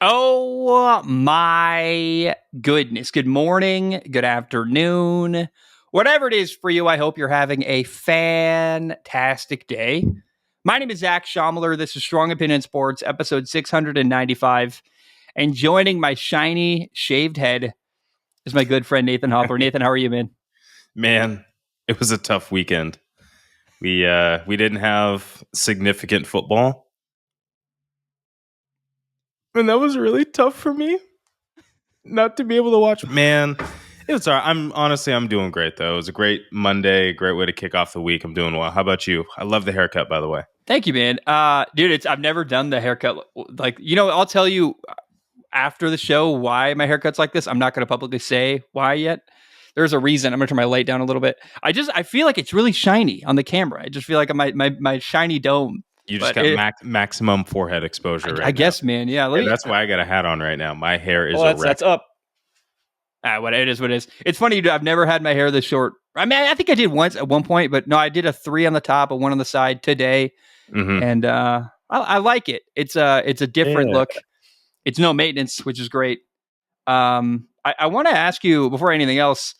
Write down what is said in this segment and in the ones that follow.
Oh my goodness. Good morning, good afternoon, whatever it is for you. I hope you're having a fantastic day. My name is Zach Schomler. This is Strong Opinion Sports, episode 695. And joining my shiny, shaved head is my good friend Nathan Hawthorne. Nathan, how are you, man? Man, it was a tough weekend. We didn't have significant football. And that was really tough for me not to be able to watch. Man, it was all right. I'm doing great though. It was a great Monday, great way to kick off the week. I'm doing well. How about you? I love the haircut, by the way. Thank you, man. Dude, I've never done the haircut. I'll tell you after the show why my haircut's like this. I'm not going to publicly say why yet. There's a reason. I'm going to turn my light down a little bit. I feel like it's really shiny on the camera. I just feel like my shiny dome. You just got maximum forehead exposure right I guess, man. Yeah. That's why I got a hat on right now. My hair is erect. That's up. What it is. It's funny, dude. I've never had my hair this short. I mean, I think I did once at one point, but no, I did a 3 on the top and 1 on the side today. Mm-hmm. And I like it. It's a different look. It's no maintenance, which is great. I want to ask you before anything else.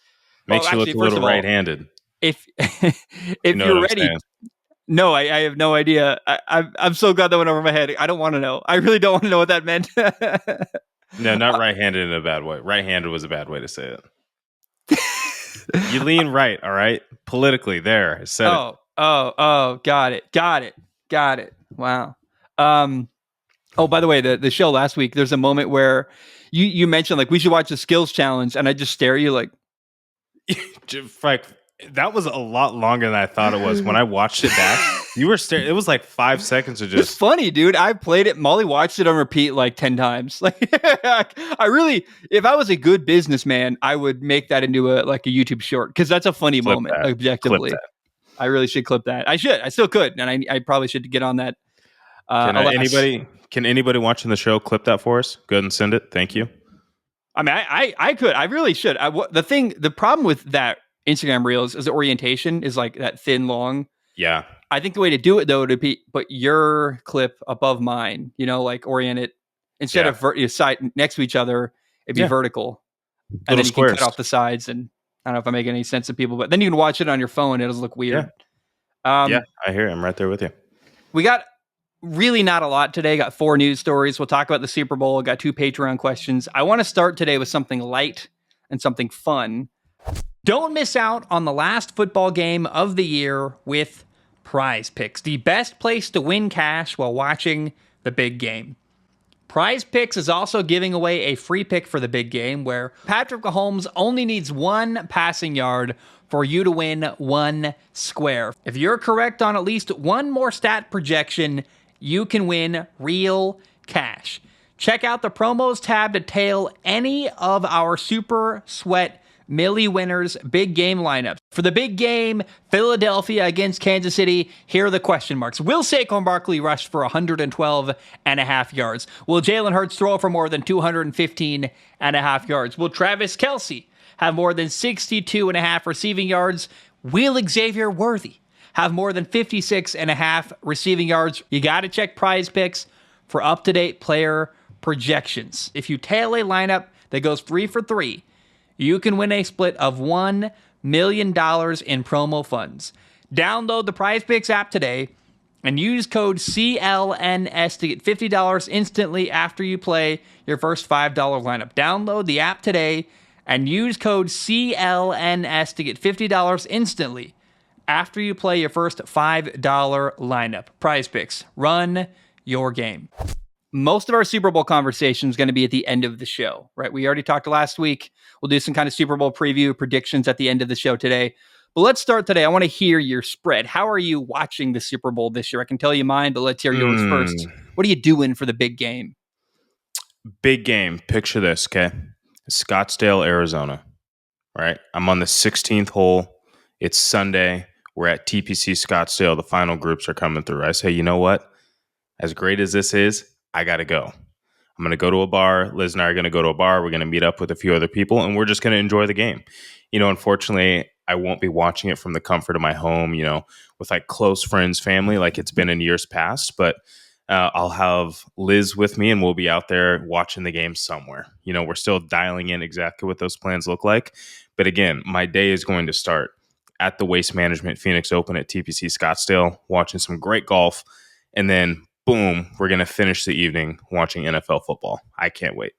Makes you look a little right-handed. If you're ready. No, I have no idea. I'm so glad that went over my head. I don't want to know. I really don't want to know what that meant. No, not right-handed in a bad way. Right-handed was a bad way to say it. You lean right, all right? Politically, there. I said it. Oh, got it. Wow. Oh, by the way, the show last week, there's a moment where you mentioned, like, we should watch the skills challenge, and I just stare at you like... That was a lot longer than I thought it was. When I watched it back, you were staring. It was like 5 seconds of just... It's funny, dude. I played it. Molly watched it on repeat like 10 times. Like, if I was a good businessman, I would make that into a YouTube short, because that's a funny moment, objectively. I really should clip that. I still could, and I probably should get on that. Can anybody watching the show clip that for us? Go ahead and send it. Thank you. I mean, I could. I really should. The problem with that Instagram Reels is the orientation is like that thin, long. Yeah. I think the way to do it, though, to be put your clip above mine, like orient it instead of side next to each other, it'd be vertical. And then you can cut off the sides. And I don't know if I make any sense to people, but then you can watch it on your phone. It doesn't look weird. Yeah, I hear it. I'm right there with you. We got really not a lot today. Got 4 news stories. We'll talk about the Super Bowl. Got 2 Patreon questions. I want to start today with something light and something fun. Don't miss out on the last football game of the year with Prize Picks, the best place to win cash while watching the big game. Prize Picks is also giving away a free pick for the big game where Patrick Mahomes only needs 1 passing yard for you to win 1 square. If you're correct on at least 1 more stat projection, you can win real cash. Check out the promos tab to tail any of our Super Sweat Millie winners big game lineups. For the big game, Philadelphia against Kansas City, here are the question marks. Will Saquon Barkley rush for 112.5 yards? Will Jalen Hurts throw for more than 215.5 yards? Will Travis Kelce have more than 62.5 receiving yards? Will Xavier Worthy have more than 56.5 receiving yards? You got to check Prize Picks for up-to-date player projections. If you tail a lineup that goes 3 for 3, you can win a split of $1 million in promo funds. Download the Prize Picks app today and use code CLNS to get $50 instantly after you play your first $5 lineup. Download the app today and use code CLNS to get $50 instantly after you play your first $5 lineup. Prize Picks. Run your game. Most of our Super Bowl conversation is going to be at the end of the show, right? We already talked last week. We'll do some kind of Super Bowl preview predictions at the end of the show today. But let's start today. I want to hear your spread. How are you watching the Super Bowl this year? I can tell you mine, but let's hear yours first. What are you doing for the big game? Big game. Picture this, okay? Scottsdale, Arizona, right? I'm on the 16th hole. It's Sunday. We're at TPC Scottsdale. The final groups are coming through. I say, you know what? As great as this is, I got to go. I'm going to go to a bar. Liz and I are going to go to a bar. We're going to meet up with a few other people, and we're just going to enjoy the game. Unfortunately, I won't be watching it from the comfort of my home, with like close friends, family, like it's been in years past. But I'll have Liz with me, and we'll be out there watching the game somewhere. We're still dialing in exactly what those plans look like. But again, my day is going to start at the Waste Management Phoenix Open at TPC Scottsdale, watching some great golf. And then, boom, we're going to finish the evening watching NFL football. I can't wait.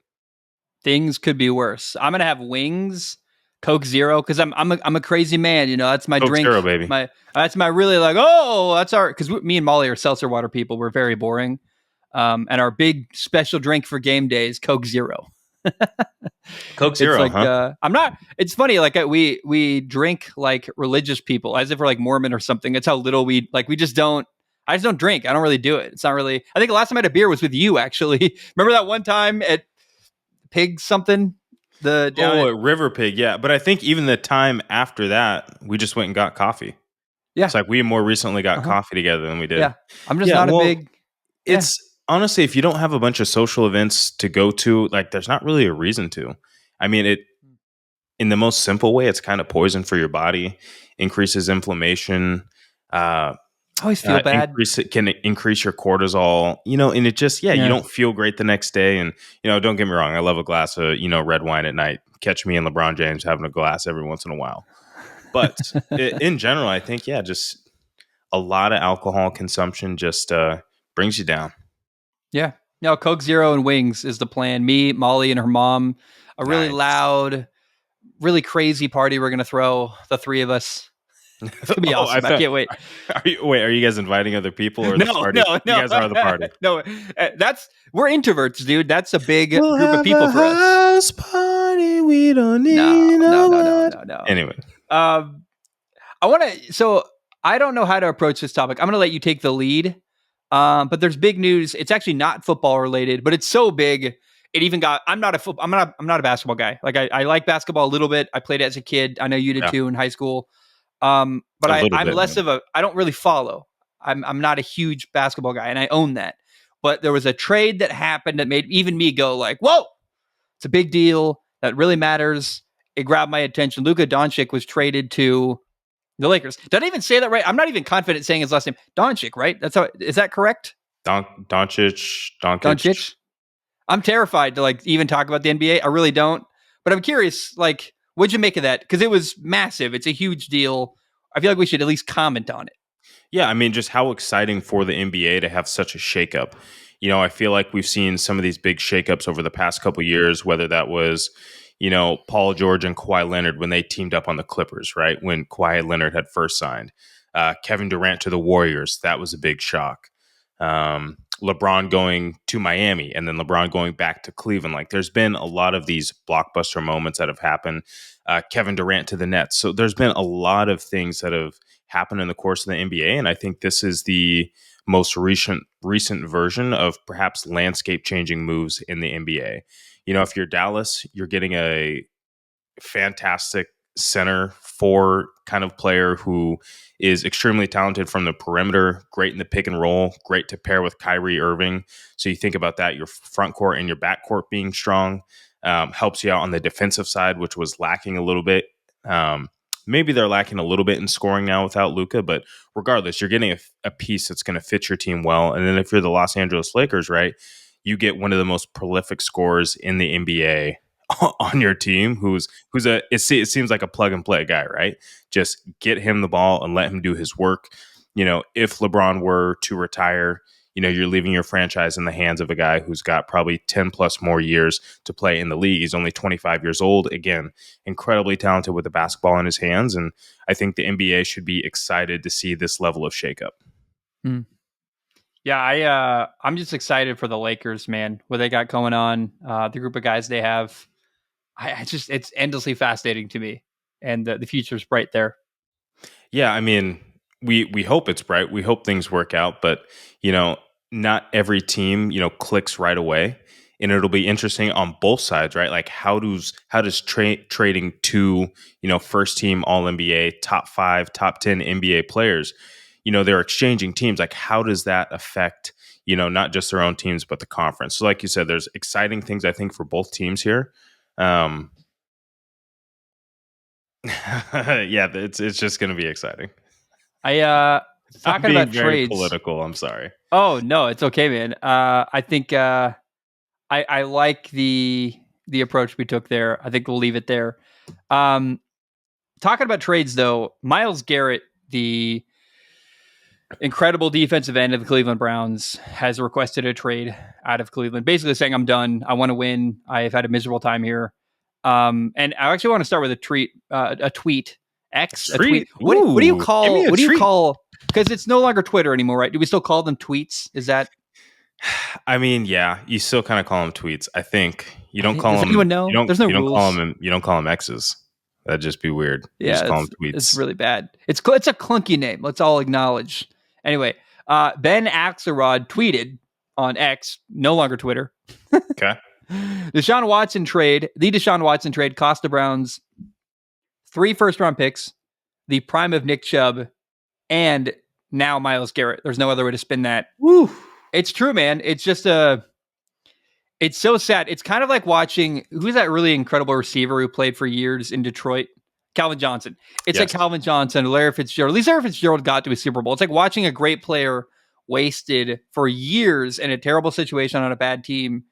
Things could be worse. I'm gonna have wings, Coke Zero, because I'm a crazy man. That's my Coke drink. Zero, baby. That's my really like. Oh, that's our because me and Molly are seltzer water people. We're very boring. And our big special drink for game day is Coke Zero. Coke It's Zero, like huh? I'm not. It's funny. Like we drink like religious people, as if we're like Mormon or something. It's how little we like. We just don't. I just don't drink. I don't really do it. It's not really. I think the last time I had a beer was with you. Actually, remember that one time at Pig something? The down Oh, at, at River Pig, yeah. But I think even the time after that, we just went and got coffee. yeah. It's like we more recently got Uh-huh. coffee together than we did. Yeah. I'm just Yeah, not a well, big. Yeah. it's honestly, if you don't have a bunch of social events to go to, like there's not really a reason to. I mean, it in the most simple way, it's kind of poison for your body, increases inflammation, uh, I always feel bad. can increase your cortisol, and it just, you Yeah. don't feel great the next day. And, don't get me wrong. I love a glass of, red wine at night. Catch me and LeBron James having a glass every once in a while. But in general, I think, just a lot of alcohol consumption just brings you down. Yeah. No, Coke Zero and wings is the plan. Me, Molly, and her mom. A really Nice. loud, really crazy party we're gonna throw. The three of us. It's gonna be Oh, I awesome. I thought. can't wait. Are you guys inviting other people or the No, party? no, You no, guys are the party. no. We're introverts, dude. That's a big We'll group of have people a for us. house party. We don't No, need no, no, no, nobody. no, no. Anyway, Um, I want to. So I don't know how to approach this topic. I'm going to let you take the lead. But there's big news. It's actually not football related, but it's so big. It even got. I'm not a basketball guy. Like I like basketball a little bit. I played it as a kid. I know you did yeah, too in high school. But a little I'm bit, less man. of a. I don't really follow. I'm not a huge basketball guy, and I own that. But there was a trade that happened that made even me go like, "Whoa!" It's a big deal that really matters. It grabbed my attention. Luka Doncic was traded to the Lakers. Did I even say that right? I'm not even confident saying his last name. Doncic, right? That's how. Is that correct? Doncic. Doncic. I'm terrified to like even talk about the NBA. I really don't. But I'm curious, like, what'd you make of that? Because it was massive. It's a huge deal. I feel like we should at least comment on it. Yeah, I mean, just how exciting for the NBA to have such a shakeup. I feel like we've seen some of these big shakeups over the past couple years, whether that was, Paul George and Kawhi Leonard when they teamed up on the Clippers, right? When Kawhi Leonard had first signed. Kevin Durant to the Warriors, that was a big shock. LeBron going to Miami and then LeBron going back to Cleveland. Like there's been a lot of these blockbuster moments that have happened. Kevin Durant to the Nets. So there's been a lot of things that have happened in the course of the NBA. And I think this is the most recent version of perhaps landscape changing moves in the NBA. If you're Dallas, you're getting a fantastic center for kind of player who is extremely talented from the perimeter, great in the pick and roll, great to pair with Kyrie Irving. So you think about that, your front court and your back court being strong helps you out on the defensive side, which was lacking a little bit. Maybe they're lacking a little bit in scoring now without Luka, but regardless, you're getting a piece that's going to fit your team well. And then if you're the Los Angeles Lakers, right, you get one of the most prolific scorers in the NBA on your team it seems like a plug and play guy, right? Just get him the ball and let him do his work. If LeBron were to retire, you're leaving your franchise in the hands of a guy who's got probably 10 plus more years to play in the league. He's only 25 years old. Again, incredibly talented with the basketball in his hands. And I think the NBA should be excited to see this level of shakeup. Hmm. Yeah, I'm just excited for the Lakers, man. What they got going on, the group of guys they have. I just it's endlessly fascinating to me, and the future's bright there. Yeah, I mean, we hope it's bright. We hope things work out, but not every team clicks right away, and it'll be interesting on both sides, right? Like how does trading two first team All NBA, top 5, top 10 NBA players, they're exchanging teams. Like how does that affect not just their own teams but the conference? So like you said, there's exciting things I think for both teams here. Um, yeah, it's just going to be exciting. I'm talking being about very trades. political. I'm sorry. Oh no, it's okay, man. I think I like the approach we took there. I think we'll leave it there. Um, talking about trades though, Myles Garrett, the incredible defensive end of the Cleveland Browns, has requested a trade out of Cleveland, basically saying, "I'm done. I want to win. I've had a miserable time here." And I actually want to start with a tweet. A tweet. Treat. What do you Ooh, give me call? a What do you treat. call? Because it's no longer Twitter anymore, right? Do we still call them tweets? Is that? I mean, yeah, you still kind of call them tweets. I think you don't call Does them. anyone You know? don't. There's no You don't call rules. them. You don't call them X's. That'd just be weird. You just Yeah, call them it's tweets. really bad. It's a clunky name. Let's all acknowledge. Anyway, Ben Axelrod tweeted on X, no longer Twitter. Okay. The Deshaun Watson trade cost the Browns 3 first-round picks, the prime of Nick Chubb, and now Myles Garrett. There's no other way to spin that. Woo. It's true, man. It's so sad. It's kind of like watching who's that really incredible receiver who played for years in Detroit? Calvin Johnson. It's like Yes. Calvin Johnson, Larry Fitzgerald. At least Larry Fitzgerald got to a Super Bowl. It's like watching a great player wasted for years in a terrible situation on a bad team.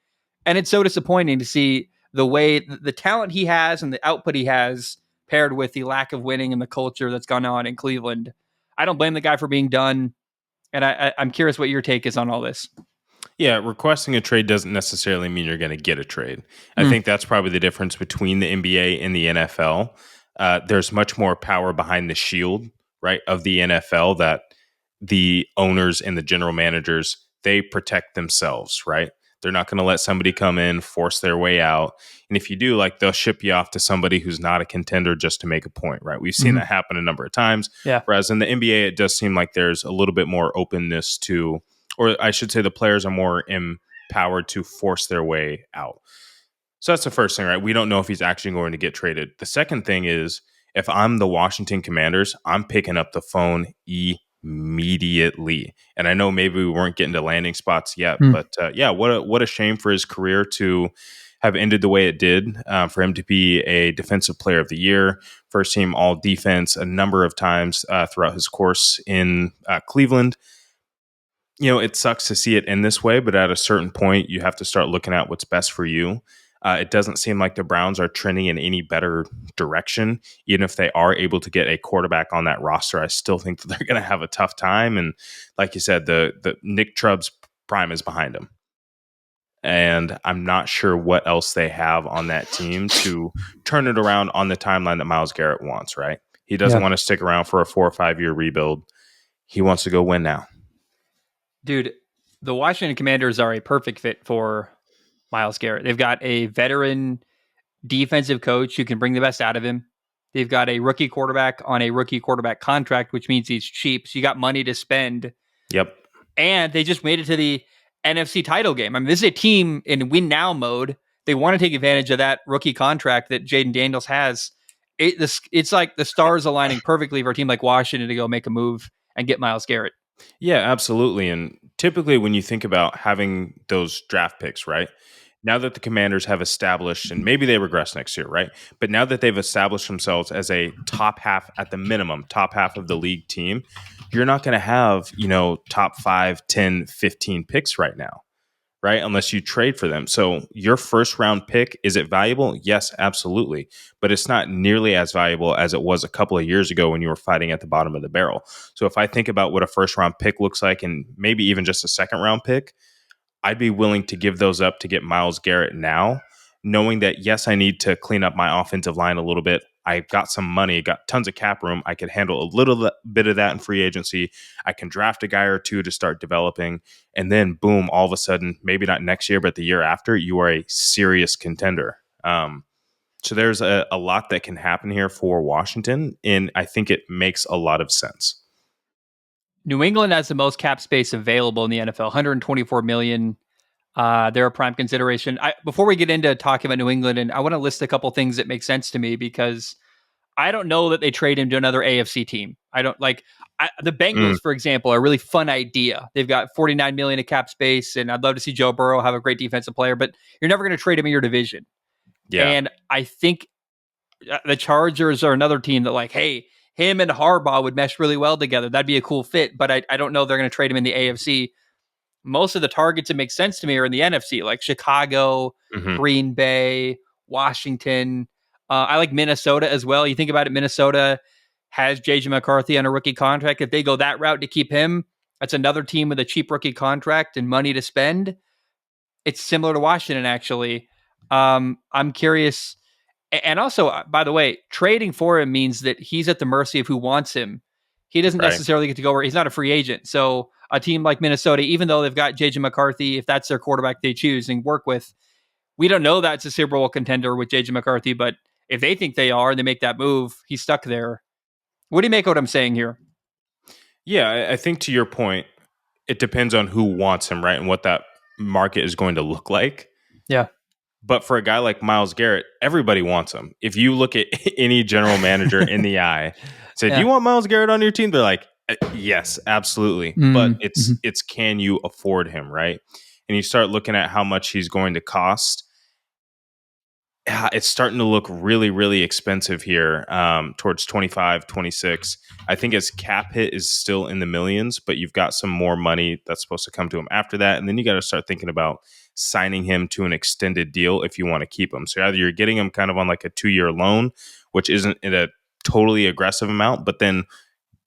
And it's so disappointing to see the way the talent he has and the output he has paired with the lack of winning and the culture that's gone on in Cleveland. I don't blame the guy for being done. And I'm curious what your take is on all this. Yeah, requesting a trade doesn't necessarily mean you're going to get a trade. I think that's probably the difference between the NBA and the NFL. There's much more power behind the shield, right, of the NFL that the owners and the general managers, they protect themselves, right? They're not going to let somebody come in, force their way out. And if you do, like, they'll ship you off to somebody who's not a contender just to make a point, right? We've seen that happen a number of times. Yeah. Whereas in the NBA, it does seem like there's a little bit more openness to, or I should say the players are more empowered to force their way out. So that's the first thing, right? We don't know if he's actually going to get traded. The second thing is, if I'm the Washington Commanders, I'm picking up the phone immediately. And I know maybe we weren't getting to landing spots yet, but yeah, what a shame for his career to have ended the way it did. For him to be a defensive player of the year, first team all defense a number of times throughout his course in Cleveland. You know, it sucks to see it in this way, but at a certain point, you have to start looking at what's best for you. It doesn't seem like the Browns are trending in any better direction. Even if they are able to get a quarterback on that roster, I still think that they're going to have a tough time. And like you said, the Nick Chubb's prime is behind him. And I'm not sure what else they have on that team to turn it around on the timeline that Myles Garrett wants, right? He doesn't want to stick around for a 4 or 5 year rebuild. He wants to go win now. Dude, the Washington Commanders are a perfect fit for Myles Garrett. They've got a veteran defensive coach who can bring the best out of him. They've got a rookie quarterback on a rookie quarterback contract, which means he's cheap. So you got money to spend. Yep. And they just made it to the NFC title game. I mean, this is a team in win now mode. They want to take advantage of that rookie contract that Jaden Daniels has. It's like the stars aligning perfectly for a team like Washington to go make a move and get Myles Garrett. Yeah, absolutely. And typically, when you think about having those draft picks, right? Now that the Commanders have established, and maybe they regress next year, right? But now that they've established themselves as a top half, at the minimum, top half of the league team, you're not going to have, top 5, 10, 15 picks right now, right? Unless you trade for them. So your first round pick, is it valuable? Yes, absolutely. But it's not nearly as valuable as it was a couple of years ago when you were fighting at the bottom of the barrel. So if I think about what a first round pick looks like, and maybe even just a second round pick, I'd be willing to give those up to get Myles Garrett now, knowing that, yes, I need to clean up my offensive line a little bit. I've got some money, got tons of cap room. I could handle a little bit of that in free agency. I can draft a guy or two to start developing. And then, boom, all of a sudden, maybe not next year, but the year after, you are a serious contender. So there's a lot that can happen here for Washington, and I think it makes a lot of sense. New England has the most cap space available in the NFL, 124 million. They're a prime consideration. Before we get into talking about New England, and I want to list a couple things that make sense to me, because I don't know that they trade him to another AFC team. I don't like the Bengals, for example, are a really fun idea. They've got 49 million of cap space, and I'd love to see Joe Burrow have a great defensive player, but you're never going to trade him in your division. Yeah. And I think the Chargers are another team that, like, hey, him and Harbaugh would mesh really well together. That'd be a cool fit, but I don't know if they're going to trade him in the AFC. Most of the targets that make sense to me are in the NFC, like Chicago, Hmm. Green Bay, Washington. I like Minnesota as well. You think about it, Minnesota has JJ McCarthy on a rookie contract. If they go that route to keep him, that's another team with a cheap rookie contract and money to spend. It's similar to Washington, actually. I'm curious. And also, by the way, trading for him means that he's at the mercy of who wants him. He doesn't Right. necessarily get to go where he's not a free agent. So a team like Minnesota, even though they've got JJ McCarthy, if that's their quarterback they choose and work with, we don't know that's a Super Bowl contender with JJ McCarthy. But if they think they are and they make that move, he's stuck there. What do you make of what I'm saying here? Yeah, I think to your point, it depends on who wants him, right? And what that market is going to look like. Yeah. But for a guy like Myles Garrett, everybody wants him. If you look at any general manager in the eye, say, "Do Yeah. you want Myles Garrett on your team?" They're like, "Yes, absolutely." But Mm-hmm. it's can you afford him, right? And you start looking at how much he's going to cost. It's starting to look really, really expensive here towards 25, 26. I think his cap hit is still in the millions, but you've got some more money that's supposed to come to him after that. And then you got to start thinking about signing him to an extended deal if you want to keep him. So either you're getting him kind of on like a 2-year loan, which isn't in a totally aggressive amount, but then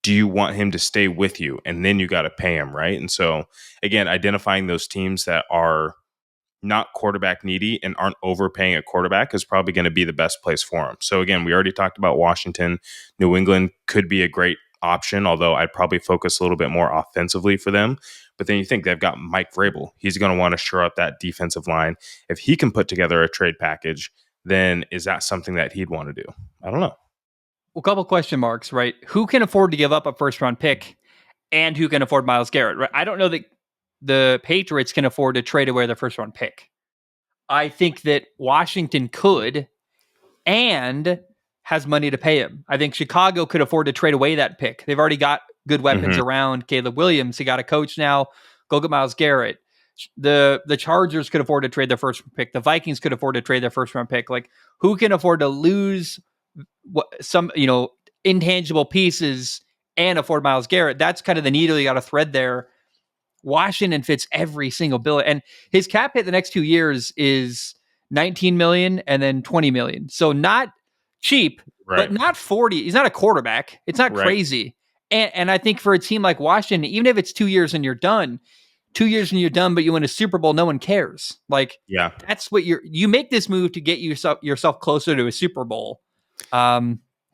do you want him to stay with you? And then you got to pay him, right? And so again, identifying those teams that are not quarterback needy and aren't overpaying a quarterback is probably going to be the best place for him. So again, we already talked about Washington. New England could be a great option, although I'd probably focus a little bit more offensively for them. But then you think they've got Mike Vrabel. He's going to want to shore up that defensive line. If he can put together a trade package, then is that something that he'd want to do? I don't know. Well, a couple question marks, right? Who can afford to give up a first round pick and who can afford Myles Garrett, right? I don't know that the Patriots can afford to trade away their first round pick. I think that Washington could and has money to pay him. I think Chicago could afford to trade away that pick. They've already got good weapons around Caleb Williams. He got a coach now. Go get Myles Garrett. The Chargers could afford to trade their first pick. The Vikings could afford to trade their first round pick. Like, who can afford to lose some intangible pieces and afford Myles Garrett? That's kind of the needle you got to thread there. Washington fits every single bill, and his cap hit the next 2 years is 19 million and then 20 million. So not cheap, but Right. not 40. He's not a quarterback. It's not Right. crazy. And I think for a team like Washington, even if it's 2 years and you're done, 2 years and you're done, but you win a Super Bowl, no one cares. Like, Yeah. that's what you make this move to get yourself closer to a Super Bowl.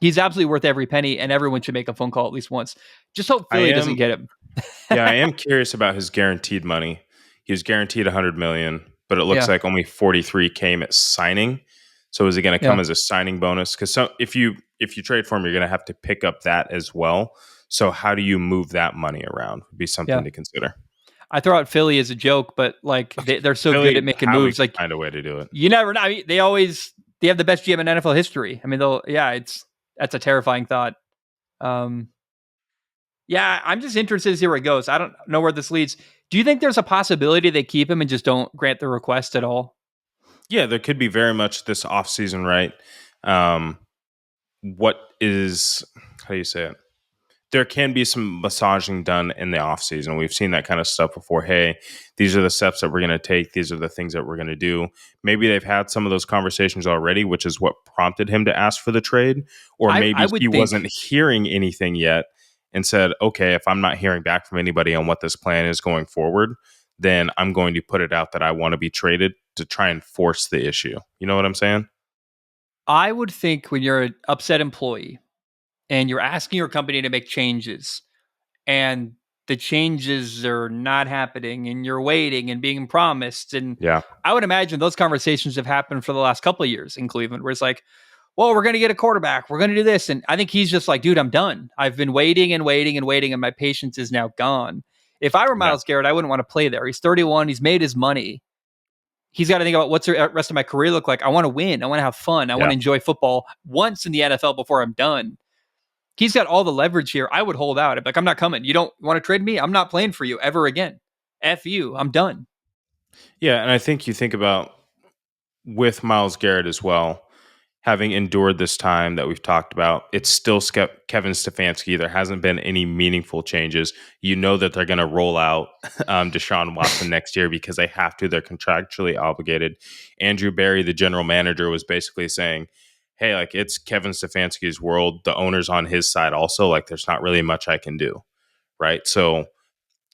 He's absolutely worth every penny, and everyone should make a phone call at least once. Just hope I Philly doesn't am get him. Yeah, I am curious about his guaranteed money. He was guaranteed 100 million, but it looks Yeah. like only 43 came at signing. So is it going to come Yeah. as a signing bonus? Because if you trade for him, you're going to have to pick up that as well. So how do you move that money around? Would be something Yeah. to consider. I throw out Philly as a joke, but like they're so good Philly at making probably moves. could Like, find a way to do it. you never know. I mean, they have the best GM in NFL history. I mean, that's a terrifying thought. Um, yeah, I'm just interested to see where it goes. I don't know where this leads. Do you think there's a possibility they keep him and just don't grant the request at all? Yeah, there could be very much this offseason, right? What is, how do you say it? There can be some massaging done in the offseason. We've seen that kind of stuff before. Hey, these are the steps that we're going to take. These are the things that we're going to do. Maybe they've had some of those conversations already, which is what prompted him to ask for the trade. Or I maybe he would wasn't think. hearing anything yet and said, okay, if I'm not hearing back from anybody on what this plan is going forward, then I'm going to put it out that I want to be traded to try and force the issue. You know what I'm saying? I would think when you're an upset employee and you're asking your company to make changes, and the changes are not happening and you're waiting and being promised. And Yeah. I would imagine those conversations have happened for the last couple of years in Cleveland, where it's like, well, we're going to get a quarterback. We're going to do this. And I think he's just like, dude, I'm done. I've been waiting and waiting and waiting, and my patience is now gone. If I were Yeah. Myles Garrett, I wouldn't want to play there. He's 31. He's made his money. He's got to think about what's the rest of my career look like. I want to win. I want to have fun. I want Yeah. to enjoy football once in the NFL before I'm done. He's got all the leverage here. I would hold out. I'd be like, I'm not coming. You don't want to trade me? I'm not playing for you ever again. F you. I'm done. Yeah. And I think you think about with Myles Garrett as well, having endured this time that we've talked about, it's still Kevin Stefanski. There hasn't been any meaningful changes. You know that they're going to roll out Deshaun Watson next year because they have to. They're contractually obligated. Andrew Berry, the general manager, was basically saying, hey, like, it's Kevin Stefanski's world. The owner's on his side also. Like, there's not really much I can do. Right. So,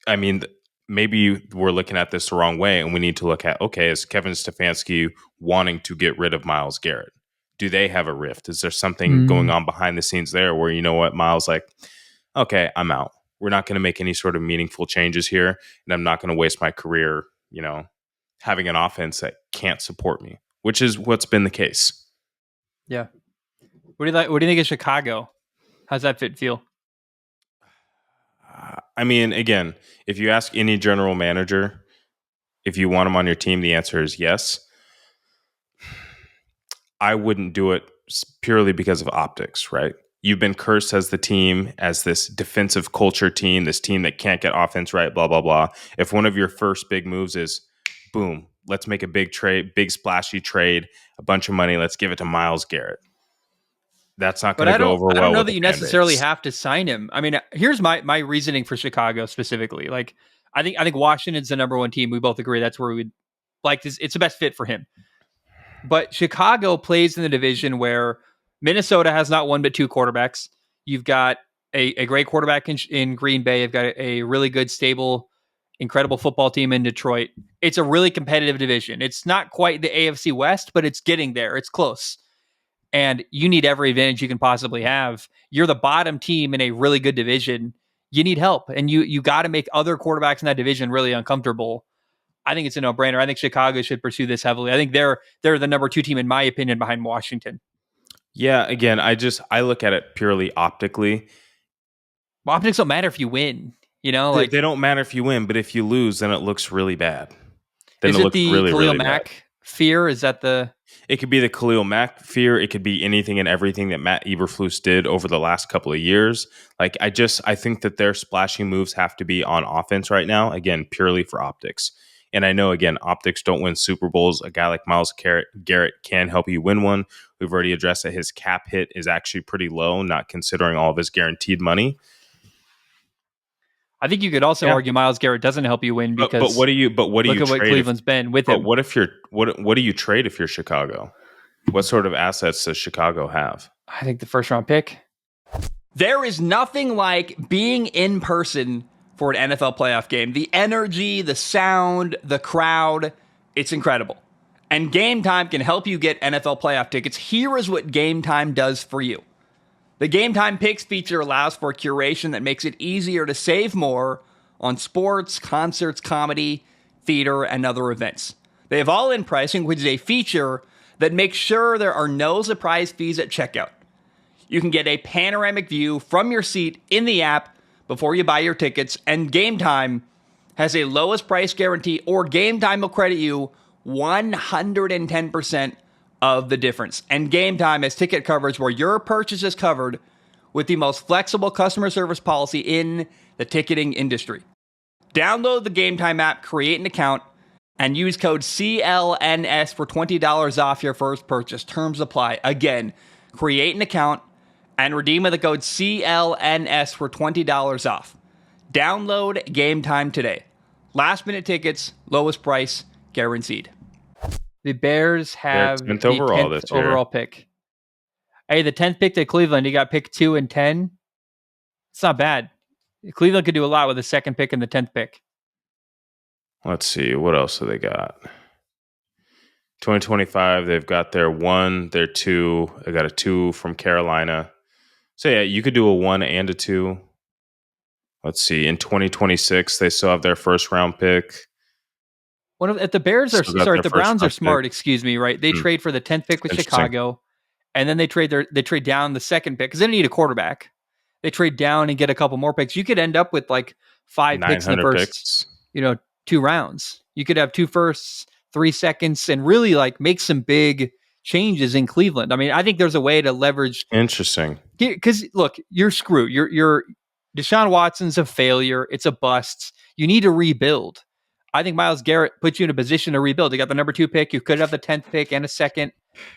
I mean, maybe we're looking at this the wrong way, and we need to look at, okay, is Kevin Stefanski wanting to get rid of Myles Garrett? Do they have a rift? Is there something going on behind the scenes there where, you know what, Myles, like, okay, I'm out. We're not going to make any sort of meaningful changes here, and I'm not going to waste my career, having an offense that can't support me, which is what's been the case. Yeah. What do you like? What do you think of Chicago? How's that fit feel? I mean, again, if you ask any general manager if you want him on your team, the answer is yes. I wouldn't do it purely because of optics, right? You've been cursed as the team, as this defensive culture team, this team that can't get offense right, blah, blah, blah. If one of your first big moves is, boom, let's make a big trade, big splashy trade, a bunch of money, let's give it to Myles Garrett. That's not going to go over well. I don't know with that you necessarily have to sign him. I mean, here's my reasoning for Chicago specifically. Like, I think Washington's the number one team. We both agree that's where we would like this. It's the best fit for him. But Chicago plays in the division where Minnesota has not one but two quarterbacks. You've got a great quarterback in Green Bay. You've got a really good, stable, incredible football team in Detroit. It's a really competitive division. It's not quite the AFC West, but it's getting there. It's close. And you need every advantage you can possibly have. You're the bottom team in a really good division. You need help, and you got to make other quarterbacks in that division really uncomfortable. I think it's a no-brainer. I think Chicago should pursue this heavily. I think they're the number two team, in my opinion, behind Washington. Yeah, again, I look at it purely optically. Well, optics don't matter if you win. They don't matter if you win, but if you lose, then it looks really bad. Then is it it looks the really, Khalil really Mack bad. fear? Is that the? It could be the Khalil Mack fear. It could be anything and everything that Matt Eberflus did over the last couple of years. Like, I think that their splashing moves have to be on offense right now. Again, purely for optics. And I know, again, optics don't win Super Bowls. A guy like Myles Garrett can help you win one. We've already addressed that his cap hit is actually pretty low, not considering all of his guaranteed money. I think you could also argue Myles Garrett doesn't help you win because. But what do you look at what Cleveland's been with him. But what do you trade if you're Chicago? What sort of assets does Chicago have? I think the first round pick. There is nothing like being in person for an NFL playoff game. The energy, the sound, the crowd, it's incredible. And Game Time can help you get NFL playoff tickets. Here is what Game Time does for you. The Game Time Picks feature allows for curation that makes it easier to save more on sports, concerts, comedy, theater, and other events. They have all-in pricing, which is a feature that makes sure there are no surprise fees at checkout. You can get a panoramic view from your seat in the app before you buy your tickets, and Game Time has a lowest price guarantee, or Game Time will credit you 110% of the difference. And Game Time has ticket coverage where your purchase is covered with the most flexible customer service policy in the ticketing industry. Download the Game Time app, create an account, and use code CLNS for $20 off your first purchase. Terms apply. Again, create an account and redeem with the code CLNS for $20 off. Download Game Time today. Last minute tickets, lowest price, guaranteed. The Bears have the 10th overall pick. Hey, the 10th pick to Cleveland, you got pick 2 and 10. It's not bad. Cleveland could do a lot with the second pick and the 10th pick. Let's see. What else have they got? 2025, they've got their 1, their 2. They got a 2 from Carolina. So, yeah, you could do a 1 and a 2. Let's see. In 2026, they still have their first round pick. If the Bears are sorry, if the Browns are smart, excuse me, right? They trade for the 10th pick with Chicago, and then they trade down the second pick because they don't need a quarterback. They trade down and get a couple more picks. You could end up with like 5 picks in the first, 2 rounds. You could have 2 firsts, 3 seconds, and really like make some big changes in Cleveland. I mean, I think there's a way to leverage. Interesting. Because look, you're screwed. You're Deshaun Watson's a failure. It's a bust. You need to rebuild. I think Myles Garrett puts you in a position to rebuild. You got the number 2 pick. You could have the 10th pick and a second.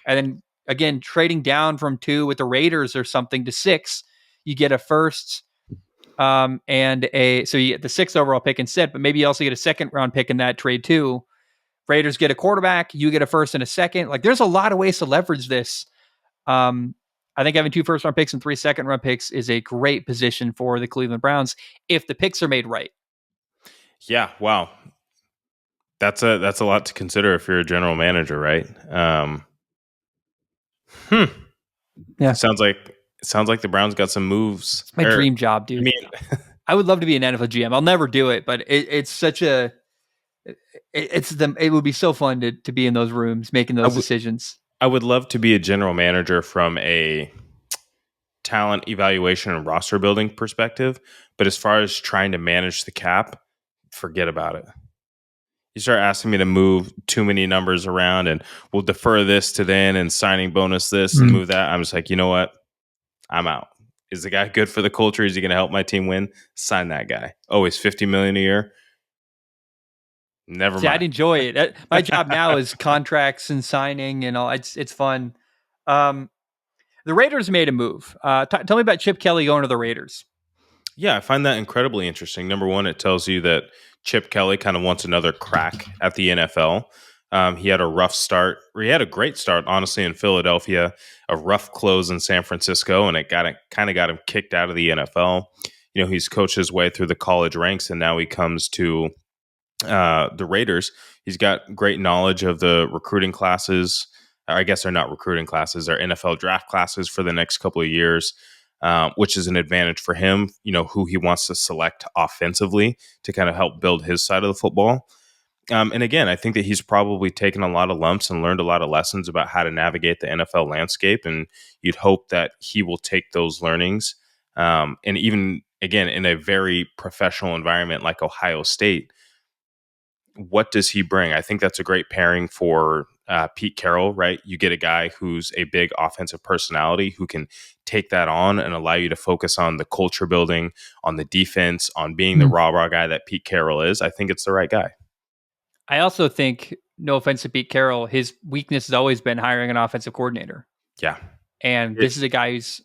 And then again, trading down from 2 with the Raiders or something to 6, you get a first so you get the 6th overall pick instead, but maybe you also get a second round pick in that trade too. Raiders get a quarterback, you get a first and a second. Like, there's a lot of ways to leverage this. I think having 2 first round picks and 3 second round picks is a great position for the Cleveland Browns if the picks are made right. Yeah, wow. That's a lot to consider if you're a general manager, right? Yeah. Sounds like the Browns got some moves. It's my dream job, dude. I mean, I would love to be an NFL GM. I'll never do it, but it's such a it would be so fun to be in those rooms making those decisions. I would love to be a general manager from a talent evaluation and roster building perspective, but as far as trying to manage the cap, forget about it. You start asking me to move too many numbers around and we'll defer this to then and signing bonus this and move that. I'm just like, you know what? I'm out. Is the guy good for the culture? Is he going to help my team win? Sign that guy. Oh, he's $50 million a year. Never mind. I'd enjoy it. My job now is contracts and signing and all. It's fun. The Raiders made a move. Tell me about Chip Kelly going to the Raiders. Yeah, I find that incredibly interesting. Number one, it tells you that Chip Kelly kind of wants another crack at the NFL. He had a rough start. He had a great start, honestly, in Philadelphia, a rough close in San Francisco, and it kind of got him kicked out of the NFL. You know, he's coached his way through the college ranks, and now he comes to the Raiders. He's got great knowledge of the recruiting classes. I guess they're not recruiting classes; they're NFL draft classes for the next couple of years. Which is an advantage for him, you know, who he wants to select offensively to kind of help build his side of the football. And again, I think that he's probably taken a lot of lumps and learned a lot of lessons about how to navigate the NFL landscape. And you'd hope that he will take those learnings. And even, again, in a very professional environment like Ohio State, what does he bring? I think that's a great pairing for Pete Carroll, right? You get a guy who's a big offensive personality who can take that on and allow you to focus on the culture building, on the defense, on being the rah-rah guy that Pete Carroll is. I think it's the right guy. I also think, no offense to Pete Carroll, his weakness has always been hiring an offensive coordinator. Yeah. And this is a guy who's,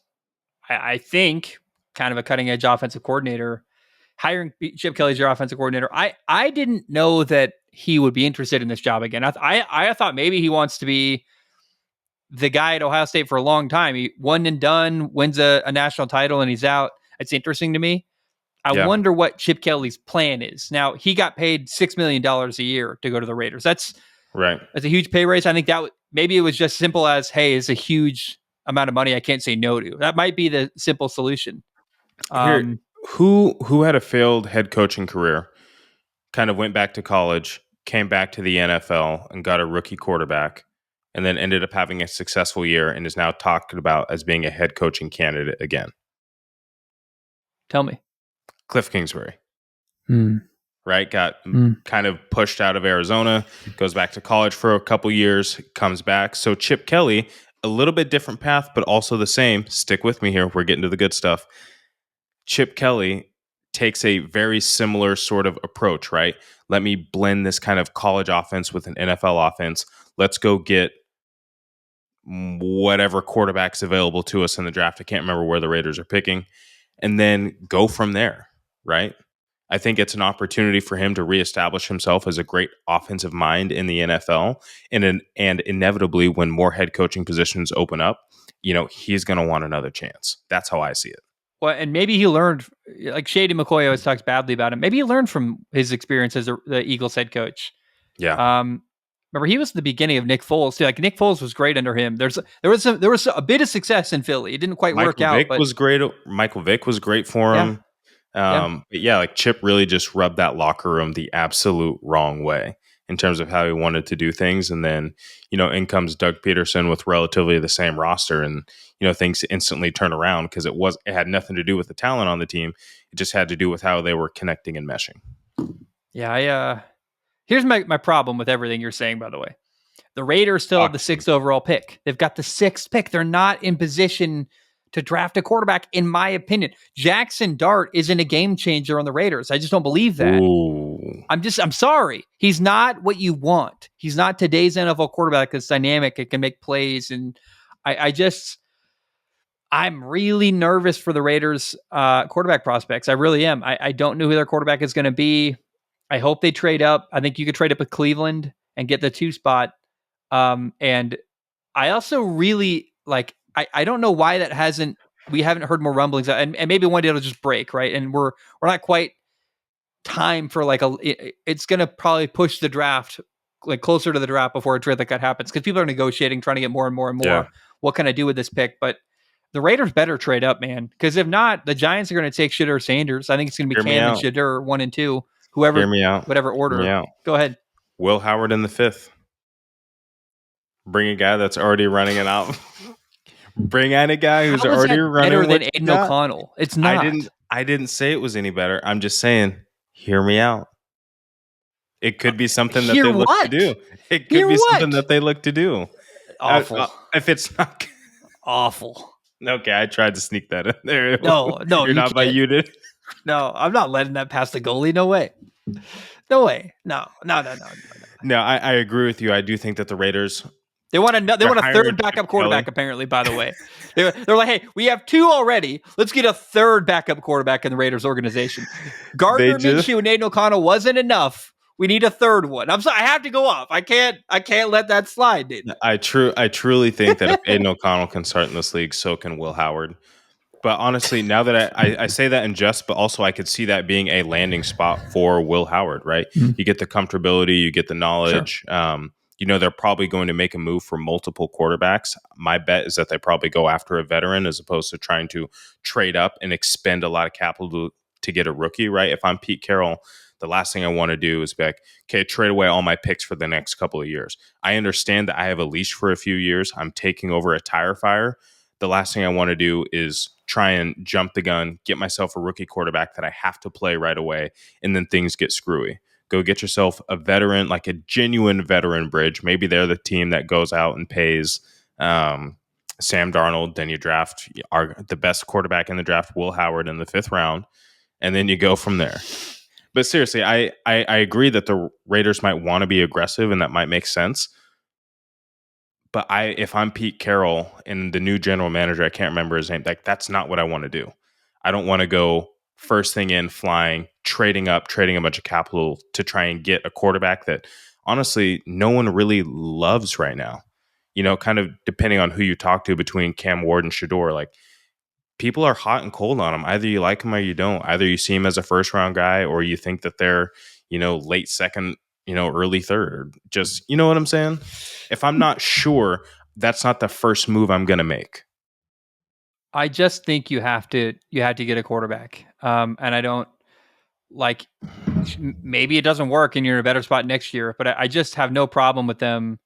I think, kind of a cutting-edge offensive coordinator. Hiring Chip Kelly as your offensive coordinator, I didn't know that he would be interested in this job again. I thought maybe he wants to be the guy at Ohio State for a long time. He one and done, wins a national title, and he's out. It's interesting to me. I wonder what Chip Kelly's plan is. Now, he got paid $6 million a year to go to the Raiders. That's right. That's a huge pay raise. I think that maybe it was just simple as, hey, it's a huge amount of money I can't say no to. That might be the simple solution. Here, who had a failed head coaching career, kind of went back to college, came back to the NFL and got a rookie quarterback, and then ended up having a successful year and is now talked about as being a head coaching candidate again? Tell me. Cliff Kingsbury. Right? Got kind of pushed out of Arizona, goes back to college for a couple years, comes back. So Chip Kelly, a little bit different path, but also the same. Stick with me here. We're getting to the good stuff. Chip Kelly takes a very similar sort of approach, right? Let me blend this kind of college offense with an NFL offense. Let's go get whatever quarterbacks available to us in the draft. I can't remember where the Raiders are picking. And then go from there, right? I think it's an opportunity for him to reestablish himself as a great offensive mind in the NFL. And inevitably, when more head coaching positions open up, you know, he's going to want another chance. That's how I see it. Well, and maybe he learned, like Shady McCoy always talks badly about him. Maybe he learned from his experience as the Eagles head coach. Yeah. Remember, he was the beginning of Nick Foles too. Like Nick Foles was great under him. There was a bit of success in Philly. It didn't quite work out. Vick was great. Michael Vick was great for him. But yeah, like Chip really just rubbed that locker room the absolute wrong way in terms of how he wanted to do things. And then, you know, in comes Doug Peterson with relatively the same roster, and you know, things instantly turn around because it had nothing to do with the talent on the team. It just had to do with how they were connecting and meshing. Yeah, here's my problem with everything you're saying, by the way. The Raiders still have the 6th overall pick. They've got the 6th pick. They're not in position to draft a quarterback, in my opinion. Jackson Dart isn't a game changer on the Raiders. I just don't believe that. Ooh. I'm sorry. He's not what you want. He's not today's NFL quarterback that's dynamic. It can make plays. And I'm really nervous for the Raiders quarterback prospects. I really am. I don't know who their quarterback is going to be. I hope they trade up. I think you could trade up with Cleveland and get the 2 spot. And I also really like, I don't know why we haven't heard more rumblings, and maybe one day it'll just break, right? And we're not quite time for it's going to probably push the draft like closer to the draft before a trade like that happens, because people are negotiating, trying to get more and more and more. Yeah. What can I do with this pick? But the Raiders better trade up, man, because if not, the Giants are going to take Shedeur Sanders. I think it's going to be Cam and Shedeur 1 and 2, whoever, Hear me out. whatever order. Hear me out. Go ahead. Will Howard in the 5th. Bring a guy that's already running it out. Bring in a guy who's already running better than Aiden O'Connell. It's not. I didn't say it was any better. I'm just saying, hear me out. It could be something that they look to do. It could be something that they look to do. Awful. If it's not awful. Okay, I tried to sneak that in there. No, you're not by you did. No, I'm not letting that pass the goalie. No way. No way. No. No, I agree with you. I do think that the Raiders, They want a third backup quarterback, apparently, by the way. They're like, hey, we have 2 already. Let's get a third backup quarterback in the Raiders organization. Gardner Minshew and Aiden O'Connell wasn't enough. We need a third one. I'm sorry, I have to go off. I can't let that slide, dude. I truly think that if Aiden O'Connell can start in this league, so can Will Howard. But honestly, now that I say that in jest, but also I could see that being a landing spot for Will Howard, right? Mm-hmm. You get the comfortability, you get the knowledge. Sure. They're probably going to make a move for multiple quarterbacks. My bet is that they probably go after a veteran as opposed to trying to trade up and expend a lot of capital to get a rookie, right? If I'm Pete Carroll, the last thing I want to do is be like, okay, trade away all my picks for the next couple of years. I understand that I have a leash for a few years. I'm taking over a tire fire. The last thing I want to do is try and jump the gun, get myself a rookie quarterback that I have to play right away, and then things get screwy. Go get yourself a veteran, like a genuine veteran bridge. Maybe they're the team that goes out and pays Sam Darnold. Then you draft the best quarterback in the draft, Will Howard, in the 5th round, and then you go from there. But seriously, I agree that the Raiders might want to be aggressive, and that might make sense. But if I'm Pete Carroll and the new general manager, I can't remember his name, like that's not what I want to do. I don't want to go first thing in flying, trading a bunch of capital to try and get a quarterback that honestly no one really loves right now. Kind of depending on who you talk to between Cam Ward and Shedeur, like people are hot and cold on him. Either you like him or you don't. Either you see him as a 1st round guy or you think that they're, late 2nd, early 3rd, or just, you know what I'm saying? If I'm not sure, that's not the first move I'm going to make. I just think you have to get a quarterback. And I don't like, maybe it doesn't work and you're in a better spot next year, but I just have no problem with them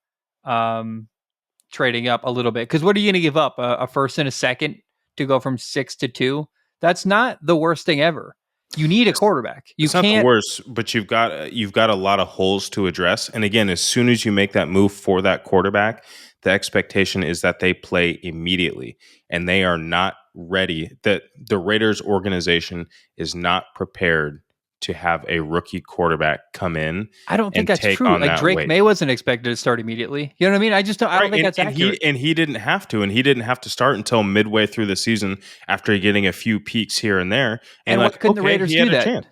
trading up a little bit. Because what are you going to give up? A 1st and a 2nd to go from 6 to 2? That's not the worst thing ever. You need a quarterback. It's not the worst, but you've got a lot of holes to address. And again, as soon as you make that move for that quarterback, the expectation is that they play immediately, and they are not ready. That the Raiders organization is not prepared to have a rookie quarterback come in. I don't think that's true. Like Drake May wasn't expected to start immediately. You know what I mean? I don't think that's accurate. He didn't have to, and he didn't have to start until midway through the season after getting a few peaks here and there. And why couldn't the Raiders do that?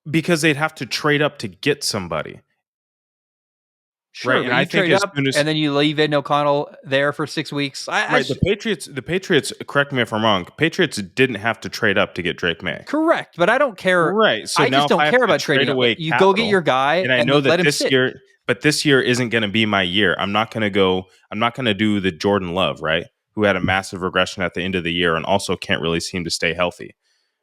Because they'd have to trade up to get somebody. Sure, right, and I think and then you leave Aiden O'Connell there for 6 weeks. The Patriots. Correct me if I'm wrong. Patriots didn't have to trade up to get Drake May. Correct, but I don't care. Right, so I just don't care about trading away. You go get your guy, and I know that this year, but this year isn't going to be my year. I'm not going to do the Jordan Love, right, who had a massive regression at the end of the year and also can't really seem to stay healthy.